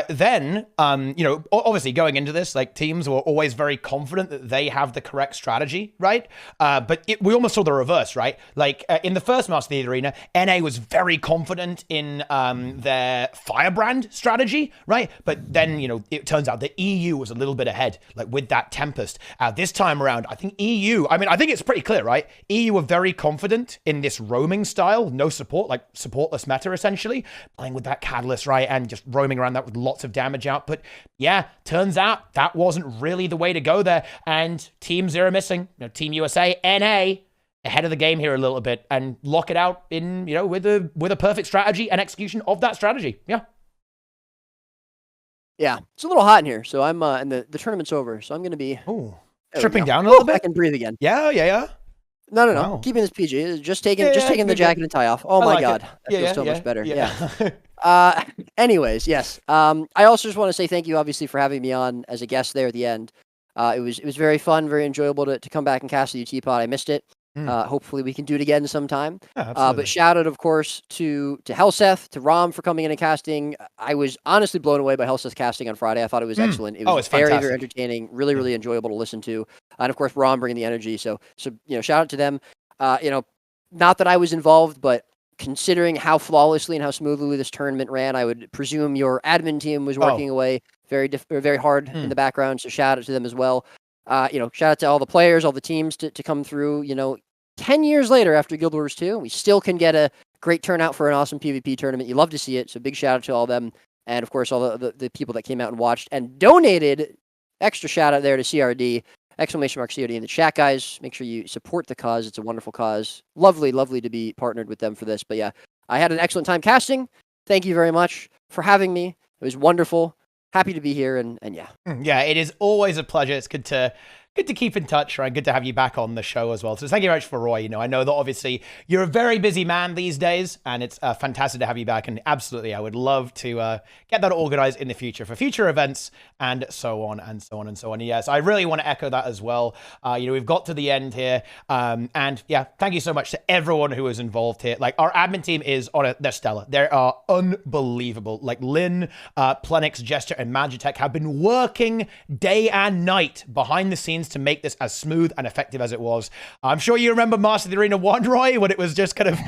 Then, obviously going into this, like teams were always very confident that they have the correct strategy, right? But we almost saw the reverse, right? Like in the first Master of the Arena, NA was very confident in their Firebrand strategy, right? But then, it turns out the EU was a little bit ahead, like with that Tempest. This time around, I think I think it's pretty clear, right? EU were very confident in this roaming style, no support, like supportless meta essentially, playing with that Catalyst, right? And just roaming around that with lots of damage output. Yeah, turns out that wasn't really the way to go there. And Team Zero Missing, Team USA, NA, ahead of the game here a little bit and lock it out in, with a perfect strategy and execution of that strategy. Yeah. Yeah, it's a little hot in here, so I'm and the tournament's over, so I'm going to be tripping down a little bit. I can breathe again. Yeah. No. Wow. Keeping this PG. Just taking the jacket and tie off. Oh my God, that feels so much better. Yeah. Anyways, yes. I also just want to say thank you, obviously, for having me on as a guest there at the end. It was very fun, very enjoyable to come back and cast the Teapot. I missed it. Hopefully we can do it again sometime. But shout out, of course, to Helseth, to Rom for coming in and casting. I was honestly blown away by Helseth's casting on Friday. I thought it was excellent. It was very, very entertaining, really, really enjoyable to listen to. And of course, Rom bringing the energy. So shout out to them. Not that I was involved, but considering how flawlessly and how smoothly this tournament ran, I would presume your admin team was working away very hard in the background. So shout out to them as well. Shout out to all the players, all the teams to come through. 10 years later after Guild Wars 2, we still can get a great turnout for an awesome PvP tournament. You love to see it. So big shout out to all of them. And of course, all the people that came out and watched and donated. Extra shout out there to CRD, !CRD in the chat, guys. Make sure you support the cause. It's a wonderful cause. Lovely to be partnered with them for this. But yeah, I had an excellent time casting. Thank you very much for having me. It was wonderful. Happy to be here. And yeah. Yeah, it is always a pleasure. It's good to keep in touch, right? Good to have you back on the show as well. So thank you very much for Roy. I know that obviously you're a very busy man these days, and it's fantastic to have you back. And absolutely, I would love to get that organized in the future for future events and so on and so on and so on. Yes, I really want to echo that as well. We've got to the end here, and yeah, thank you so much to everyone who was involved here. Like our admin team they're stellar. They are unbelievable. Like Lynn, Plenix, Jester, and Magitech have been working day and night behind the scenes to make this as smooth and effective as it was. I'm sure you remember Master of the Arena 1, Roy, when it was just kind of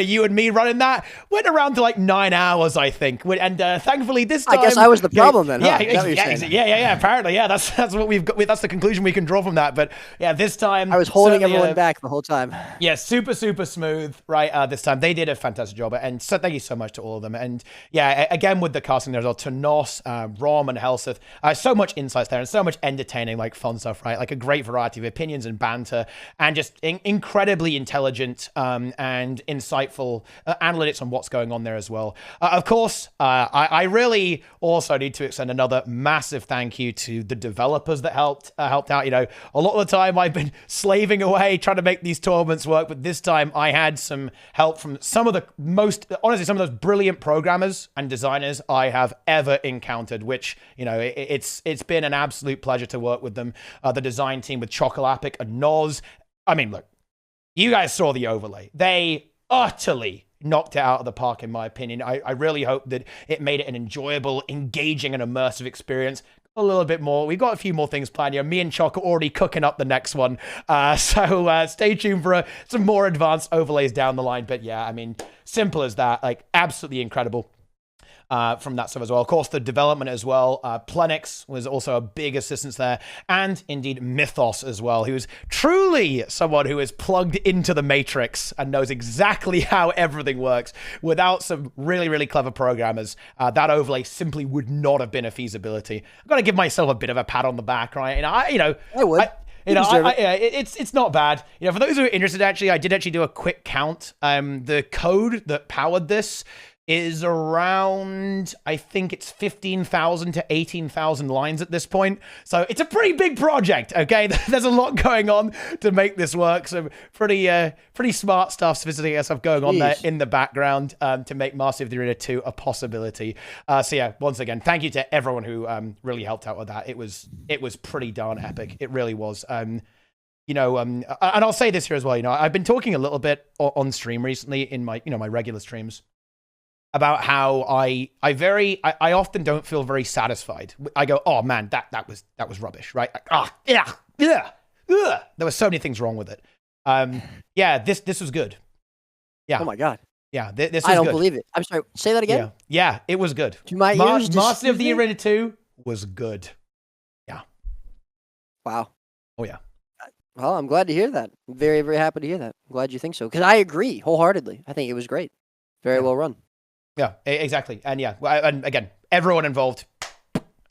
you and me running that. Went around to like 9 hours, I think. And thankfully this time, I guess I was the problem then. Yeah, apparently, yeah. That's what we've got. That's the conclusion we can draw from that. But yeah, this time I was holding everyone back the whole time. Yeah, super smooth. Right, this time they did a fantastic job, and so thank you so much to all of them. And yeah, again with the casting there as well, to Nos, Rom, and Helseth. So much insights there and so much entertaining, like fun stuff. Right, like a great variety of opinions and banter, and just incredibly intelligent and insightful analytics on what's going on there as well. Of course, I really also need to extend another massive thank you to the developers that helped out. A lot of the time I've been slaving away trying to make these tournaments work, but this time I had some help from some of the most brilliant programmers and designers I have ever encountered. Which it's been an absolute pleasure to work with them. The design team with Chocolapic and Noz. I mean, look, you guys saw the overlay. They utterly knocked it out of the park, in my opinion. I really hope that it made it an enjoyable, engaging, and immersive experience. A little bit more. We've got a few more things planned here. Me and Choc are already cooking up the next one. So stay tuned for some more advanced overlays down the line. But yeah, I mean, simple as that. Like, absolutely incredible. From that stuff as well. Of course, the development as well. Plenix was also a big assistance there. And indeed, Mythos as well, who's truly someone who is plugged into the Matrix and knows exactly how everything works. Without some really, really clever programmers, that overlay simply would not have been a feasibility. I've got to give myself a bit of a pat on the back, right? And I would. It's not bad. For those who are interested, actually, I did actually do a quick count. The code that powered this is around, I think it's 15,000 to 18,000 lines at this point. So it's a pretty big project, okay? There's a lot going on to make this work. So pretty smart stuff, sophisticated stuff going on there in the background to make Master of the Arena 2 a possibility. So yeah, once again, thank you to everyone who really helped out with that. It was pretty darn epic. It really was. And I'll say this here as well. I've been talking a little bit on stream recently in my my regular streams about how I often don't feel very satisfied. I go, oh man, that was rubbish, right? Yeah. There were so many things wrong with it. Yeah, this was good. Yeah. Oh my God. Yeah, this was I don't good. believe it. I'm sorry. Say that again. Yeah, it was good. To my ears, Master of the Arena 2 was good. Yeah. Wow. Oh yeah. Well, I'm glad to hear that. I'm very, very happy to hear that. I'm glad you think so. Because I agree wholeheartedly. I think it was great. Very well run. Yeah, exactly. And yeah, and again, everyone involved,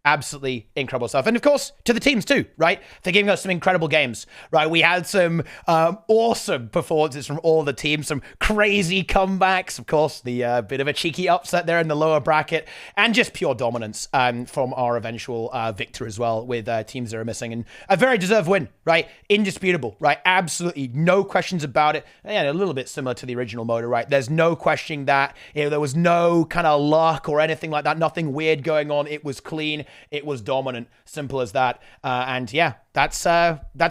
absolutely incredible stuff. And of course, to the teams too, right? For giving us some incredible games, right? We had some awesome performances from all the teams, some crazy comebacks, of course, the bit of a cheeky upset there in the lower bracket, and just pure dominance from our eventual victor as well with Team Zero missing. And a very deserved win, right? Indisputable, right? Absolutely no questions about it. And a little bit similar to the original Moda, right? There's no questioning that. There was no kind of luck or anything like that. Nothing weird going on. It was clean. It was dominant, simple as that. And yeah, that's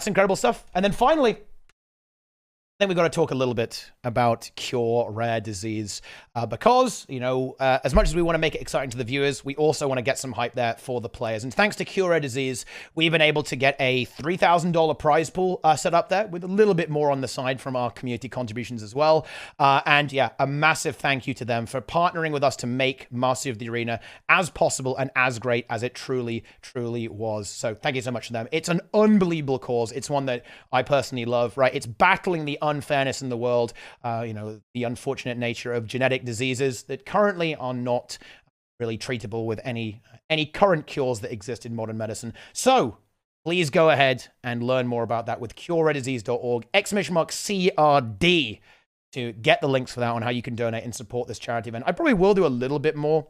incredible stuff. And then finally, then we've got to talk a little bit about Cure Rare Disease because, as much as we want to make it exciting to the viewers, we also want to get some hype there for the players. And thanks to Cure Rare Disease, we've been able to get a $3,000 prize pool set up there with a little bit more on the side from our community contributions as well. And yeah, a massive thank you to them for partnering with us to make Master of the Arena as possible and as great as it truly, truly was. So thank you so much to them. It's an unbelievable cause. It's one that I personally love, right? It's battling the unfairness in the world, the unfortunate nature of genetic diseases that currently are not really treatable with any current cures that exist in modern medicine. So please go ahead and learn more about that with cureredisease.org, !CRD, to get the links for that on how you can donate and support this charity event. I probably will do a little bit more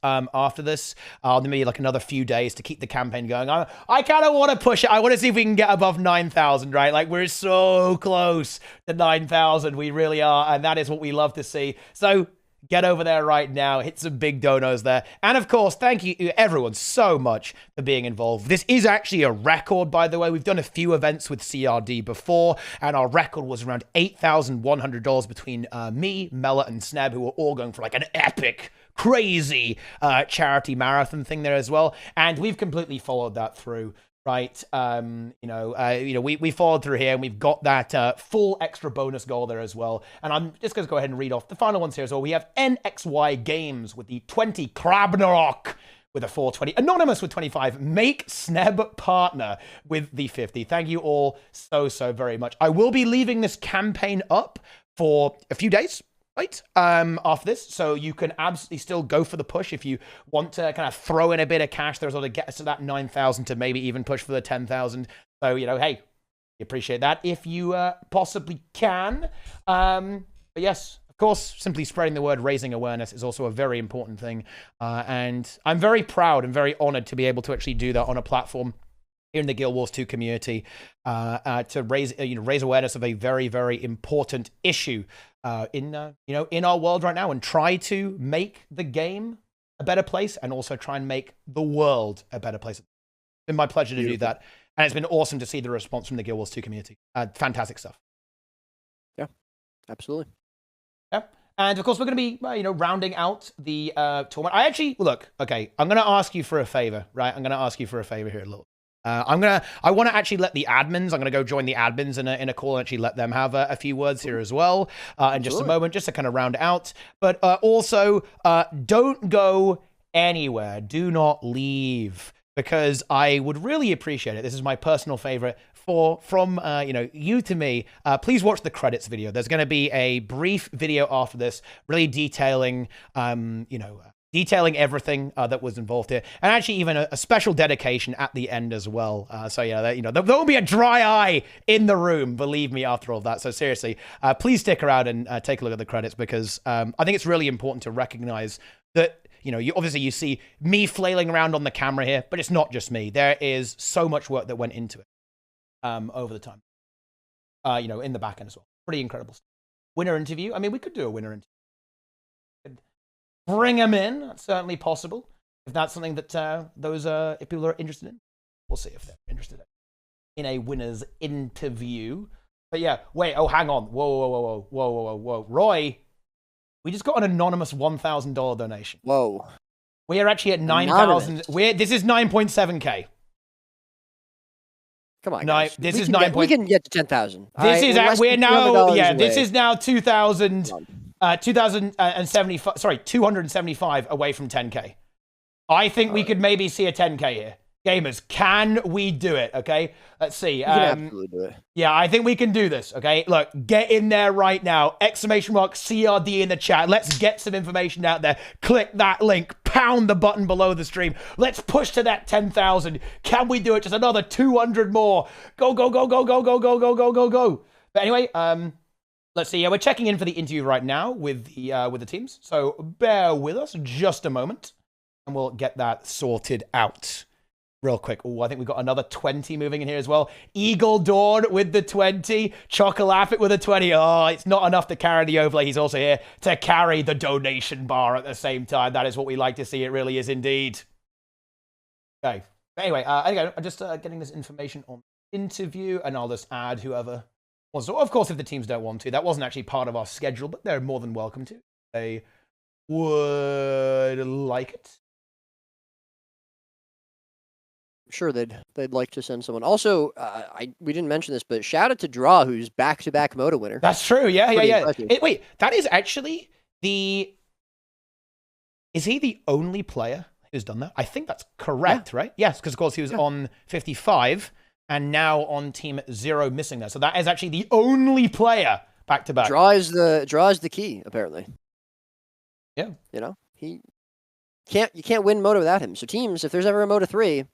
after this. Maybe like another few days to keep the campaign going. I kind of want to push it. I want to see if we can get above 9,000, right? Like we're so close to 9,000. We really are. And that is what we love to see. So get over there right now. Hit some big donos there. And of course, thank you everyone so much for being involved. This is actually a record, by the way. We've done a few events with CRD before, and our record was around $8,100 between me, Mela, and Sneb, who were all going for like an epic, crazy charity marathon thing there as well. And we've completely followed that through. Right, we followed through here, and we've got that full extra bonus goal there as well. And I'm just going to go ahead and read off the final ones here as well. We have NXY Games with the 20, Krabnarok with a 420, Anonymous with 25, Make Sneb Partner with the 50. Thank you all so very much. I will be leaving this campaign up for a few days. Right, after this, so you can absolutely still go for the push if you want to kind of throw in a bit of cash. There's all to get us to that 9,000 to maybe even push for the 10,000. So, hey, we appreciate that if you possibly can. But yes, of course, simply spreading the word, raising awareness is also a very important thing. And I'm very proud and very honored to be able to actually do that on a platform here in the Guild Wars 2 community to raise awareness of a very, very important issue in our world right now, and try to make the game a better place, and also try and make the world a better place. It's been my pleasure to do that, and it's been awesome to see the response from the Guild Wars 2 community. Fantastic stuff. Yeah, absolutely. Yeah. And of course, we're going to be, rounding out the tournament. I actually, look, okay, I'm going to ask you for a favor, right? I'm going to ask you for a favor here a little. I want to actually let the admins, I'm going to go join the admins in a call and actually let them have a few words here as well in just a moment, just to kind of round it out. But also, don't go anywhere. Do not leave, because I would really appreciate it. This is my personal favorite from you to me. Please watch the credits video. There's going to be a brief video after this, really detailing, detailing everything that was involved here, and actually even a special dedication at the end as well. So yeah, there won't be a dry eye in the room, believe me, after all that. So seriously, please stick around and take a look at the credits, because I think it's really important to recognize that, you see me flailing around on the camera here, but it's not just me. There is so much work that went into it over the time, in the back end as well. Pretty incredible stuff. Winner interview. I mean, we could do a winner interview. Bring them in. That's certainly possible. If that's something that if people are interested in, we'll see if they're interested in a winner's interview. But yeah, wait. Oh, hang on. Whoa. Roy, We just got an anonymous $1,000 donation. Whoa. We are actually at 9,000. This is 9.7K. Come on, guys. This is 9. We can get to 10,000. This is we're now this is now 275 away from 10K. I think we could maybe see a 10K here. Gamers, can we do it? Okay, let's see. You can absolutely do it. Yeah, I think we can do this. Okay, look, get in there right now. !CRD in the chat. Let's get some information out there. Click that link. Pound the button below the stream. Let's push to that 10,000. Can we do it? Just another 200 more. Go, go, go, go, go, go, go, go, go, go, go. But anyway, let's see. Yeah, we're checking in for the interview right now with the teams. So bear with us just a moment, and we'll get that sorted out. Real quick. Oh, I think we've got another 20 moving in here as well. Eagle Dawn with the 20. Chocolafit with a 20. Oh, it's not enough to carry the overlay. He's also here to carry the donation bar at the same time. That is what we like to see. It really is indeed. Okay. Anyway, I'm just getting this information on interview, and I'll just add whoever wants to. Of course, if the teams don't want to. That wasn't actually part of our schedule, but they're more than welcome to. They would like it. Sure, they'd like to send someone. Also, we didn't mention this, but shout out to Draw, who's back-to-back Moto winner. That's true. Yeah. Wait, that is actually the. Is he the only player who's done that? I think that's correct, right? Yes, because of course he was on 55 and now on Team Zero missing there. So that is actually the only player back-to-back. Draw is the key, apparently. Yeah. You know, you can't win Moto without him. So teams, if there's ever a Moto 3.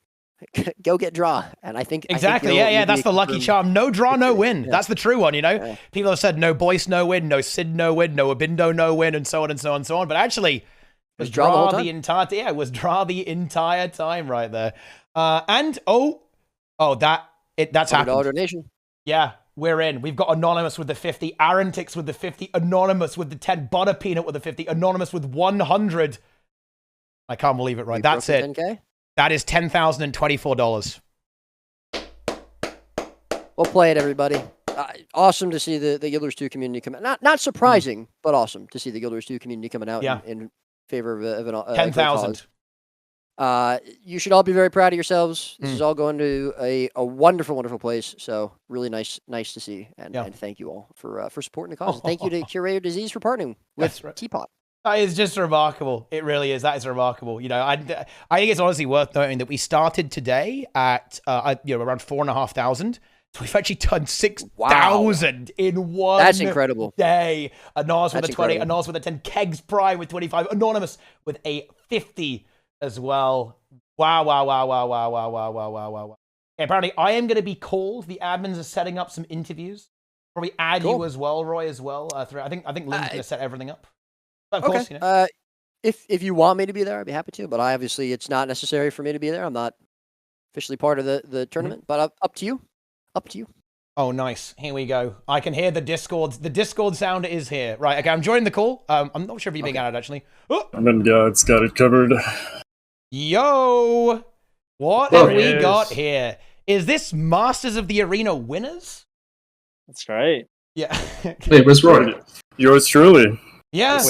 Go get Draw, and I think exactly. That's the lucky charm. No draw, no win. Yeah. That's the true one. You know, people have said no Boyce, no win, no Sid, no win, no Abindo, no win, and so on and so on and so on. But actually, it was Draw the entire. Yeah, it was Draw the entire time right there. And that's happened. Donation. Yeah, we're in. We've got Anonymous with the 50, Arentix with the 50, Anonymous with the 10, Butter Peanut with the 50, Anonymous with 100. I can't believe it. Right, that's it. 10K? That is $10,024. Well played, everybody. Awesome to see the Guilders 2 community come out. Not surprising, but awesome to see the Guilders 2 community coming out in favor of an 10,000. You should all be very proud of yourselves. This is all going to a wonderful, wonderful place. So really nice to see. And thank you all for supporting the cause. Thank you to Curator Disease for partnering with Teapot. That is just remarkable. It really is. That is remarkable. You know, I think it's honestly worth noting that we started today at around 4,500. So we've actually done 6,000 in one. That's incredible. Day. Anonymous with a 20, Anonymous with a 10, Kegs Prime with 25, Anonymous with a 50 as well. Wow. Apparently, I am going to be called. The admins are setting up some interviews. Probably add you as well, Roy, as well. I think Lynn's going to set everything up. Of course, you know. If you want me to be there, I'd be happy to. But obviously, it's not necessary for me to be there. I'm not officially part of the tournament. But up to you. Up to you. Oh, nice. Here we go. I can hear the Discord. The Discord sound is here. Right. Okay. I'm joining the call. I'm not sure if you're being added actually. Oh. I'm in God's got it covered. Yo, what have we got here? Is this Masters of the Arena winners? That's right. Yeah. Hey, where's Roy? Yours truly. Yeah.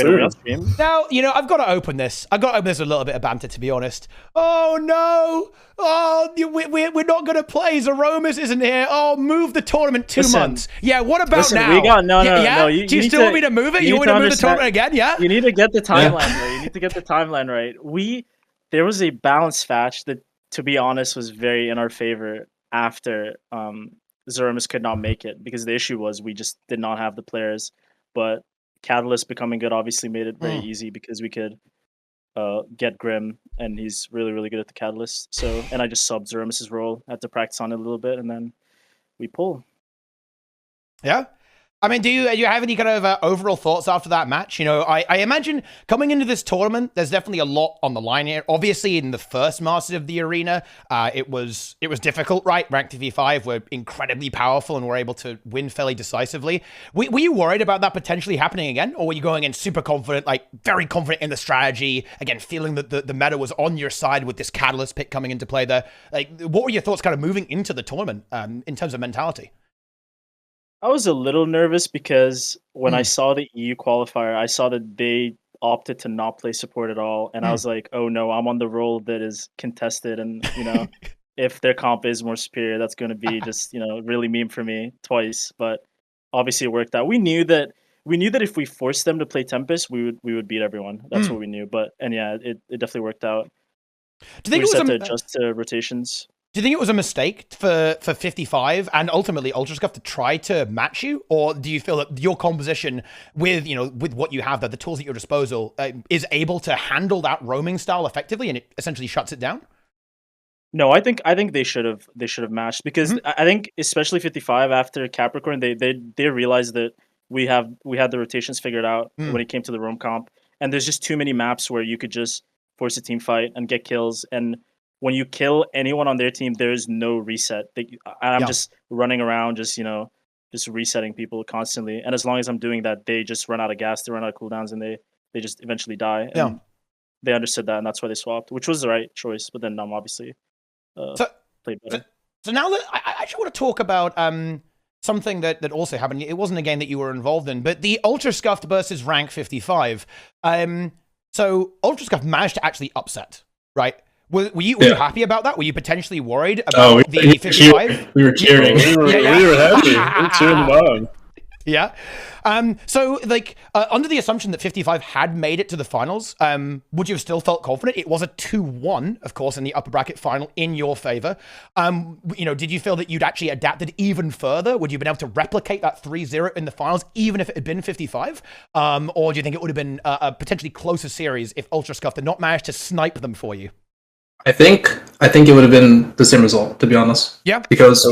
Now, you know, I've got to open this. I've got to open this with a little bit of banter, to be honest. Oh, no. Oh, we're not going to play. Zeromus isn't here. Oh, move the tournament 2 months. Yeah, what about now? We got, no. Do you still want me to move it? You want me to move the tournament again? Yeah? You need to get the timeline right. You need to get the timeline right. There was a balance match that, to be honest, was very in our favor after Zeromus could not make it, because the issue was we just did not have the players. But Catalyst becoming good obviously made it very easy, because we could get Grim, and he's really, really good at the Catalyst. So, and I just subbed Zeromus's role, had to practice on it a little bit, and then we pull. Yeah. I mean, do you have any kind of overall thoughts after that match? You know, I imagine coming into this tournament, there's definitely a lot on the line here. Obviously, in the first Masters of the Arena, it was difficult, right? Ranked V5 were incredibly powerful and were able to win fairly decisively. Were you worried about that potentially happening again? Or were you going in super confident, like very confident in the strategy, again, feeling that the meta was on your side with this Catalyst pick coming into play there? Like, what were your thoughts kind of moving into the tournament in terms of mentality? I was a little nervous because when I saw the EU qualifier, I saw that they opted to not play support at all, and I was like, "Oh no, I'm on the role that is contested, and if their comp is more superior, that's going to be just really meme for me twice." But obviously, it worked out. We knew that if we forced them to play Tempest, we would beat everyone. That's what we knew. And yeah, it definitely worked out. Do you think We just it had was to adjust to rotations. Do you think it was a mistake for 55 and ultimately Ultrascuff to try to match you, or do you feel that your composition with with what you have there, the tools at your disposal, is able to handle that roaming style effectively, and it essentially shuts it down? No, I think they should have matched because I think especially 55 after Capricorn, they realized that we had the rotations figured out when it came to the roam comp, and there's just too many maps where you could just force a team fight and get kills. And when you kill anyone on their team, there's no reset. I'm just running around, just resetting people constantly. And as long as I'm doing that, they just run out of gas, they run out of cooldowns, and they just eventually die. And they understood that, and that's why they swapped, which was the right choice. But then obviously played better. So now that I actually want to talk about something that also happened. It wasn't a game that you were involved in, but the Ultra Scuffed versus Rank 55. So Ultra Scuffed managed to actually upset, right? Were you happy about that? Were you potentially worried about the 55? We were cheering. We were happy. We were cheering them on. Yeah. So, under the assumption that 55 had made it to the finals, would you have still felt confident? It was a 2-1, of course, in the upper bracket final in your favor. Did you feel that you'd actually adapted even further? Would you have been able to replicate that 3-0 in the finals, even if it had been 55? Or do you think it would have been a potentially closer series if Ultra Scuffed had not managed to snipe them for you? I think it would have been the same result, to be honest. Yeah. Because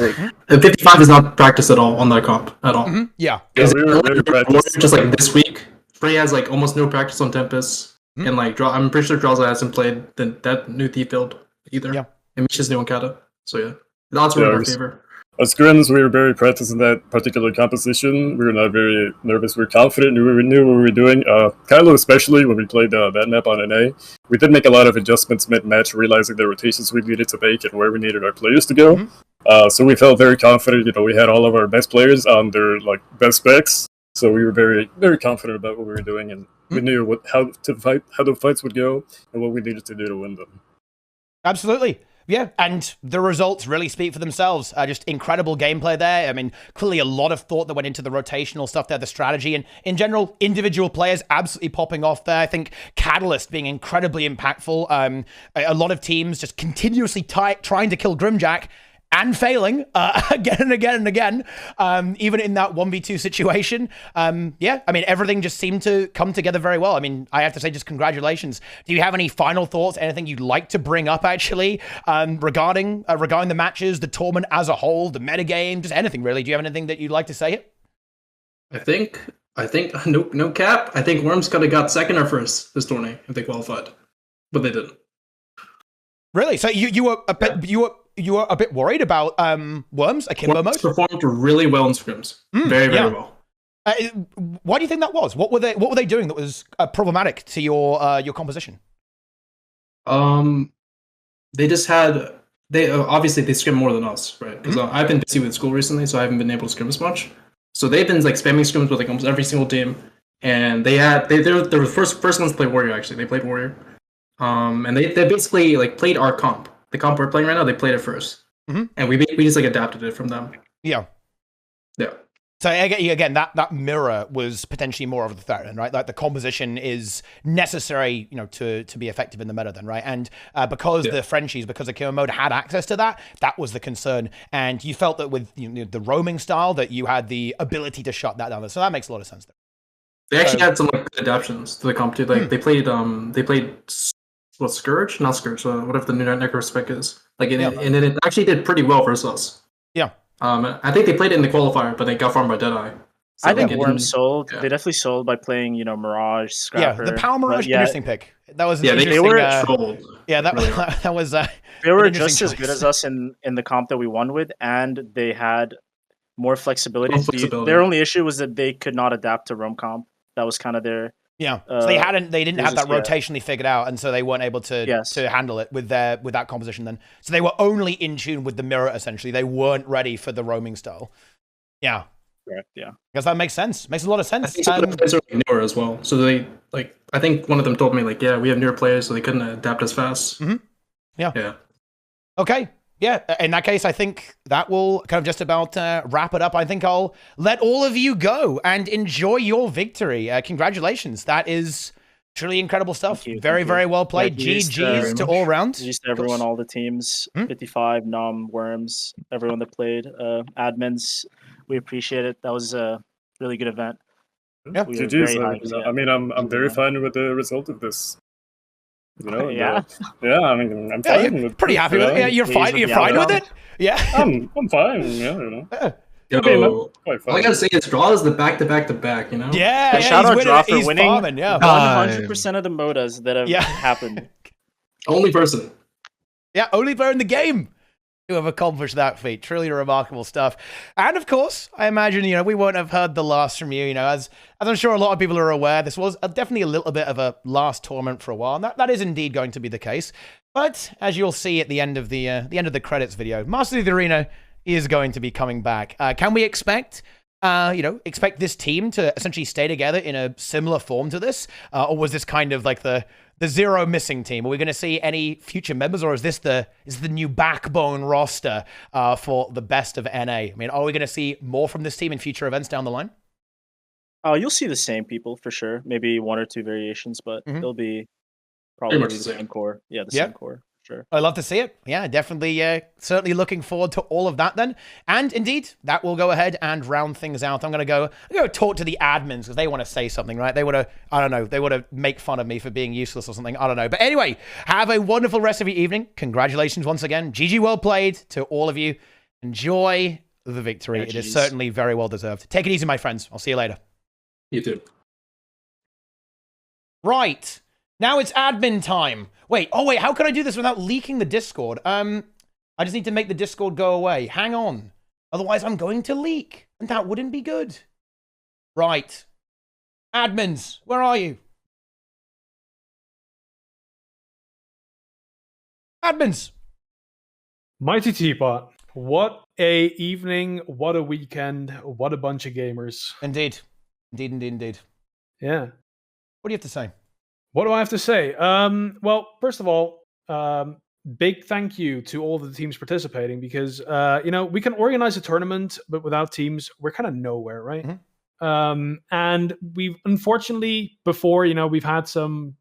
55 is not practiced at all on that comp at all. Yeah. We were very practiced. Just like this week, Frey has like almost no practice on Tempest, and I'm pretty sure Draza hasn't played that new thief build either. Yeah. And Misha's new on Kata. So yeah, the odds were in our favor. As Grims, we were very practiced in that particular composition. We were not very nervous. We were confident. We knew what we were doing. Kylo, especially, when we played that map on NA, we did make a lot of adjustments mid-match, realizing the rotations we needed to make and where we needed our players to go. So we felt very confident. We had all of our best players on their best specs. So we were very, very confident about what we were doing, and we knew how the fights would go, and what we needed to do to win them. Absolutely. Yeah, and the results really speak for themselves. Just incredible gameplay there. I mean, clearly a lot of thought that went into the rotational stuff there, the strategy, and in general, individual players absolutely popping off there. I think Catalyst being incredibly impactful. A lot of teams just continuously trying to kill Grimjack and failing again and again and again, even in that 1v2 situation. Everything just seemed to come together very well. I mean, I have to say, just congratulations. Do you have any final thoughts, anything you'd like to bring up, actually, regarding the matches, the tournament as a whole, the metagame, just anything, really? Do you have anything that you'd like to say? I think, no cap, I think Worms could have got second or first this tournament if they qualified, but they didn't. Really? So you were a bit worried about Worms akimbo mode? Performed really well in scrims. Very well. Why do you think that was? What were they doing that was problematic to your composition? They just had obviously they scrim more than us, right? Because I've been busy with school recently, so I haven't been able to scrim as much. So they've been spamming scrims with almost every single team, and they were the first ones to play Warrior. Actually, they played Warrior, and they basically played our comp. The comp we're playing right now, they played it first, and we just adapted it from them. Yeah. So again, that mirror was potentially more of the threat, then, right? Like the composition is necessary, to be effective in the meta, then, right? And because the Frenchies, because Akimbo mode had access to that was the concern. And you felt that with the roaming style, that you had the ability to shut that down. So that makes a lot of sense. They actually had some good adaptations to the comp too. They played Scourge? Not Scourge. Whatever the new Necro spec is. And it actually did pretty well versus us. Yeah. I think they played it in the qualifier, but they got farmed by Deadeye. So I think Worms sold. Yeah. They definitely sold by playing, Mirage, Scrapper. Yeah, the Power Mirage, interesting pick. That was they were trolled. Yeah, that was. They were just as good as us in the comp that we won with, and they had more flexibility. Their only issue was that they could not adapt to roam comp. That was kind of their. Yeah, so they didn't have that rotationally figured out, and so they weren't able to handle it with that composition then. So they were only in tune with the mirror, essentially. They weren't ready for the roaming style. Yeah. Correct. Yeah. Because that makes sense. Makes a lot of I sense. think some of the players are like, newer as well. So they like. I think one of them told me like, yeah, we have newer players, so they couldn't adapt as fast. Yeah. Yeah. Okay. Yeah, in that case, I think that will kind of just about wrap it up. I think I'll let all of you go and enjoy your victory. Congratulations. That is truly incredible stuff. Very, very well played. Yeah, GG's to all round. GG's to everyone, all the teams, 55, Nom, Worms, everyone that played, admins. We appreciate it. That was a really good event. Yeah, We were GG's. very hyped, I mean, I'm very fine with the result of this. You know, Yeah. I mean, I'm Yeah, fine you're with pretty happy with it. Yeah, you're fine. You're fine with it. Yeah. I'm fine. Yeah, you know. Yo, Okay, quite all I fine. gotta say is Draw is the back-to-back, you know? Yeah, shout he's out winning. Draw for He's winning. farming, yeah. 100% of the modas that have happened. Only person. Yeah, only player in the game to have accomplished that feat. Truly remarkable stuff. And of course, I imagine, we won't have heard the last from you, as I'm sure a lot of people are aware, this was definitely a little bit of a last tournament for a while. And that is indeed going to be the case. But as you'll see at the end of the credits video, Masters of the Arena is going to be coming back. Can we expect this team to essentially stay together in a similar form to this? Or was this kind of like the zero missing team? Are we going to see any future members, or is this the new backbone roster for the best of NA? I mean, are we going to see more from this team in future events down the line? You'll see the same people for sure. Maybe one or two variations, but it'll be probably much the the same. same core. Yeah, the same core. Sure. I love to see it. Yeah, definitely. Certainly looking forward to all of that then. And indeed, that will go ahead and round things out. I'm going to go talk to the admins because they want to say something, right? They want to, I don't know, they want to make fun of me for being useless or something. I don't know. But anyway, have a wonderful rest of your evening. Congratulations once again. GG well played to all of you. Enjoy the victory. Yeah, it is certainly very well deserved. Take it easy, my friends. I'll see you later. You too. Right. Now it's admin time. Wait, how can I do this without leaking the Discord? I just need to make the Discord go away. Hang on. Otherwise, I'm going to leak, and that wouldn't be good. Right. Admins, where are you? Admins. MightyTeapot. What a evening, what a weekend, what a bunch of gamers. Indeed. Indeed. Yeah. What do you have to say? What do I have to say? Well, first of all, big thank you to all the teams participating because, we can organize a tournament, but without teams, we're kind of nowhere, right? Mm-hmm. And we've unfortunately before, we've had some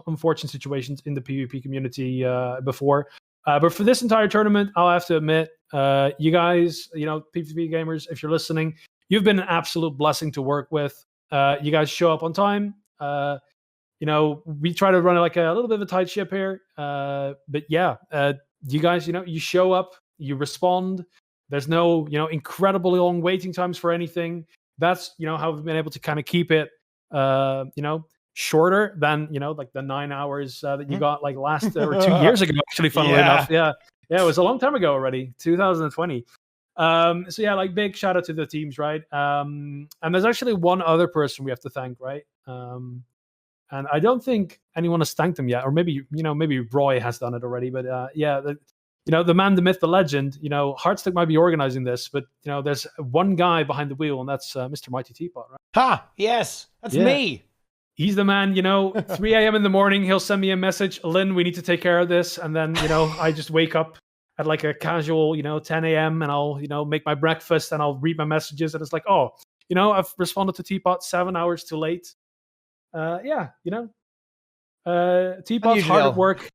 unfortunate situations in the PvP community before. But for this entire tournament, I'll have to admit, you guys, PvP gamers, if you're listening, you've been an absolute blessing to work with. You guys show up on time. We try to run like a little bit of a tight ship here. But yeah, you guys, you show up, you respond. There's no, incredibly long waiting times for anything. That's, how we've been able to kind of keep it, shorter than, like the 9 hours that you got like last or 2 years ago, actually, funnily enough. Yeah, it was a long time ago already, 2020. So yeah, like big shout out to the teams, right? And there's actually one other person we have to thank, right? And I don't think anyone has thanked them yet, or maybe maybe Roy has done it already. But the man, the myth, the legend. Hardstuck might be organizing this, but there's one guy behind the wheel, and that's Mr. MightyTeapot, right? Ha! Yes, that's me. He's the man. 3 a.m. in the morning, he'll send me a message, Lynn, we need to take care of this, and then I just wake up at like a casual 10 a.m. and I'll make my breakfast and I'll read my messages, and it's like, oh, I've responded to Teapot 7 hours too late. Teapot's hard at work.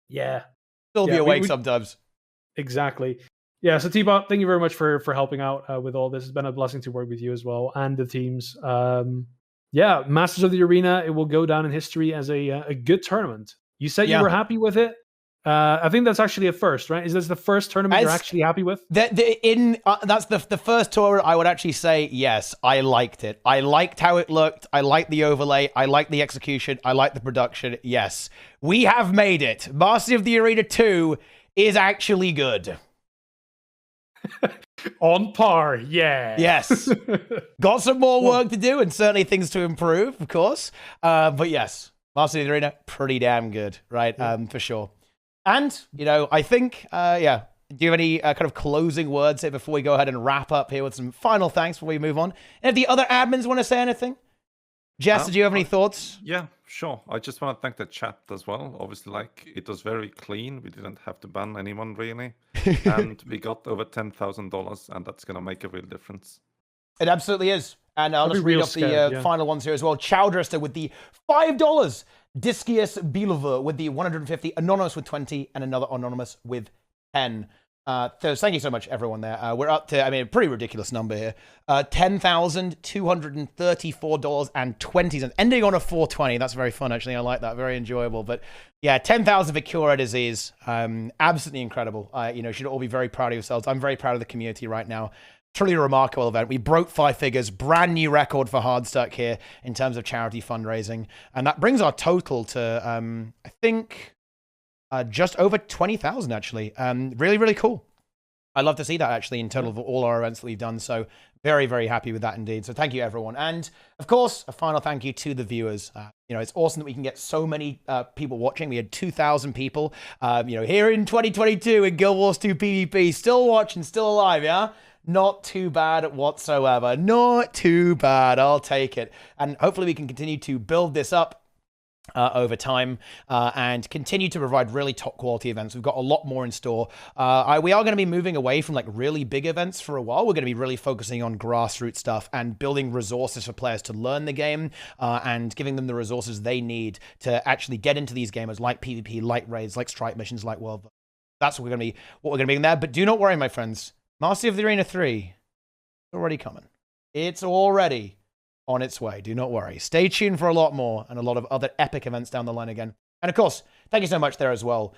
Yeah. Still be awake sometimes. Exactly. Yeah, so Teapot, thank you very much for helping out with all this. It's been a blessing to work with you as well and the teams. Masters of the Arena, it will go down in history as a good tournament. You said you were happy with it. I think that's actually a first, right? Is this the first tournament you're actually happy with? That's the first tour. I would actually say yes. I liked it. I liked how it looked. I liked the overlay. I liked the execution. I liked the production. Yes, we have made it. Masters of the Arena 2 is actually good. On par, yeah. Yes. Got some more work to do and certainly things to improve, of course. But yes, Masters of the Arena, pretty damn good, right? For sure. And, I think, do you have any kind of closing words here before we go ahead and wrap up here with some final thanks before we move on? And if the other admins want to say anything? Jess, did you have any thoughts? Yeah, sure. I just want to thank the chat as well. Obviously, like, it was very clean. We didn't have to ban anyone, really. And we got over $10,000, and that's going to make a real difference. It absolutely is. And I'll I'll be just read real off scared, the yeah. final ones here as well. Chowdrester with the $5. Discius Bilover with the 150. Anonymous with 20. And another Anonymous with 10. So thank you so much, everyone there. We're up to, I mean, a pretty ridiculous number here. $10,234.20. Ending on a 420. That's very fun, actually. I like that. Very enjoyable. But yeah, 10,000 for Cure Disease. Absolutely incredible. You know, should all be very proud of yourselves. I'm very proud of the community right now. Truly remarkable event. We broke 5 figures, brand new record for Hardstuck here in terms of charity fundraising. And that brings our total to, I think, just over 20,000 actually. Really, really cool. I love to see that actually in total of all our events that we've done. So very, very happy with that indeed. So thank you everyone. And of course, a final thank you to the viewers. You know, it's awesome that we can get so many people watching. We had 2,000 people, you know, here in 2022 in Guild Wars 2 PvP, still watching, still alive, yeah? Not too bad whatsoever. Not too bad. I'll take it. And hopefully we can continue to build this up over time and continue to provide really top quality events. We've got a lot more in store. We are going to be moving away from like really big events for a while. We're going to be really focusing on grassroots stuff and building resources for players to learn the game and giving them the resources they need to actually get into these gamers like PvP, like raids, like strike missions, like world. That's what we're going to be in there. But do not worry, my friends. Master of the Arena 3, it's already coming. It's already on its way. Do not worry. Stay tuned for a lot more and a lot of other epic events down the line again. And of course, thank you so much there as well.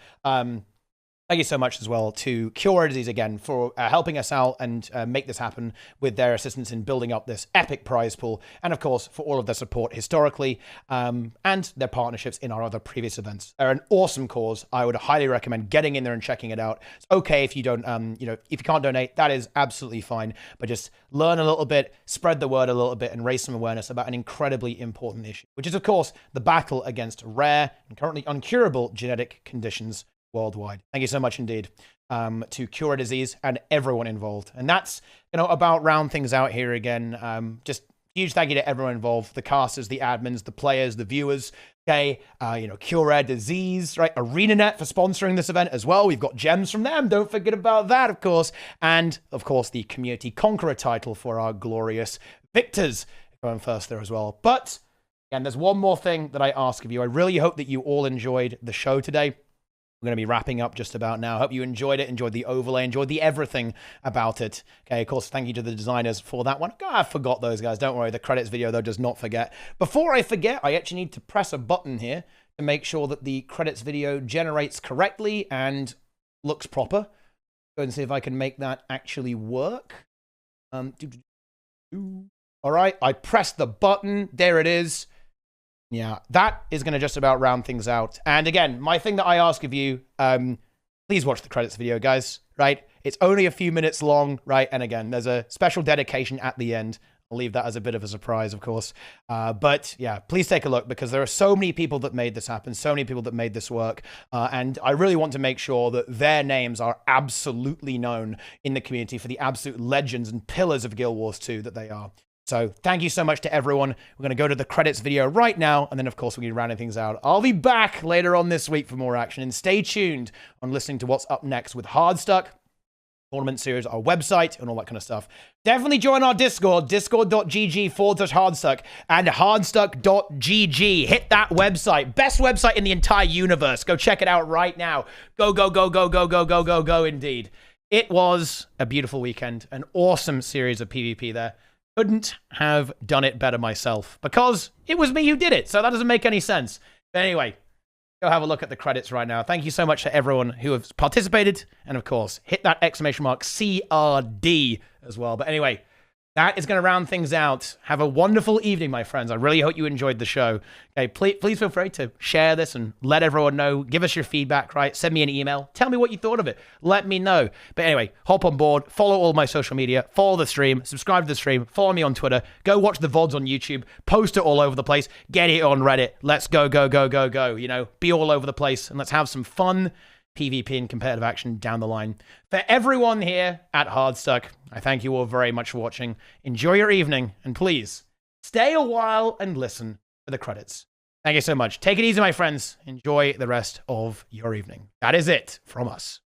Thank you so much as well to Cure Disease again for helping us out and make this happen with their assistance in building up this epic prize pool. And of course, for all of their support historically and their partnerships in our other previous events. They're an awesome cause. I would highly recommend getting in there and checking it out. It's okay if you don't, you know, if you can't donate, that is absolutely fine. But just learn a little bit, spread the word a little bit, and raise some awareness about an incredibly important issue, which is, of course, the battle against rare and currently uncurable genetic conditions worldwide. Thank you so much indeed to Cure Disease and everyone involved. And that's, you know, about round things out here again. Just huge thank you to everyone involved, the casters, the admins, the players, the viewers. Okay, you know, Cure Disease, right? ArenaNet for sponsoring this event as well. We've got gems from them. Don't forget about that, of course. And of course, the Community Conqueror title for our glorious victors going first there as well. But again, there's one more thing that I ask of you. I really hope that you all enjoyed the show today. We're going to be wrapping up just about now. Hope you enjoyed it, enjoyed the overlay, enjoyed the everything about it. Okay, of course, thank you to the designers for that one. I forgot those guys. Don't worry, the credits video, though, does not forget. Before I forget, I actually need to press a button here to make sure that the credits video generates correctly and looks proper. Go and see if I can make that actually work. All right, I pressed the button. There it is. Yeah, that is going to just about round things out. And again, my thing that I ask of you, please watch the credits video, guys, right? It's only a few minutes long, right? And again, there's a special dedication at the end. I'll leave that as a bit of a surprise, of course. But yeah, please take a look because there are so many people that made this happen, so many people that made this work. And I really want to make sure that their names are absolutely known in the community for the absolute legends and pillars of Guild Wars 2 that they are. So thank you so much to everyone. We're going to go to the credits video right now. And then, of course, we're going to be rounding things out. I'll be back later on this week for more action. And stay tuned on listening to what's up next with Hardstuck, tournament series, our website, and all that kind of stuff. Definitely join our Discord, discord.gg/Hardstuck and hardstuck.gg. Hit that website. Best website in the entire universe. Go check it out right now. Go, go, go, go, go, go, go, go, go, indeed. It was a beautiful weekend. An awesome series of PvP there. Couldn't have done it better myself because it was me who did it. So that doesn't make any sense. But anyway, go have a look at the credits right now. Thank you so much to everyone who has participated. And of course, hit that exclamation mark CRD as well. But anyway, that is going to round things out. Have a wonderful evening, my friends. I really hope you enjoyed the show. Okay, please feel free to share this and let everyone know. Give us your feedback, right? Send me an email. Tell me what you thought of it. Let me know. But anyway, hop on board. Follow all my social media. Follow the stream. Subscribe to the stream. Follow me on Twitter. Go watch the VoDs on YouTube. Post it all over the place. Get it on Reddit. Let's go, go, go, go, go. You know, be all over the place and let's have some fun PvP and competitive action down the line. For everyone here at Hardstuck, I thank you all very much for watching. Enjoy your evening, and please stay a while and listen for the credits. Thank you so much. Take it easy, my friends. Enjoy the rest of your evening. That is it from us.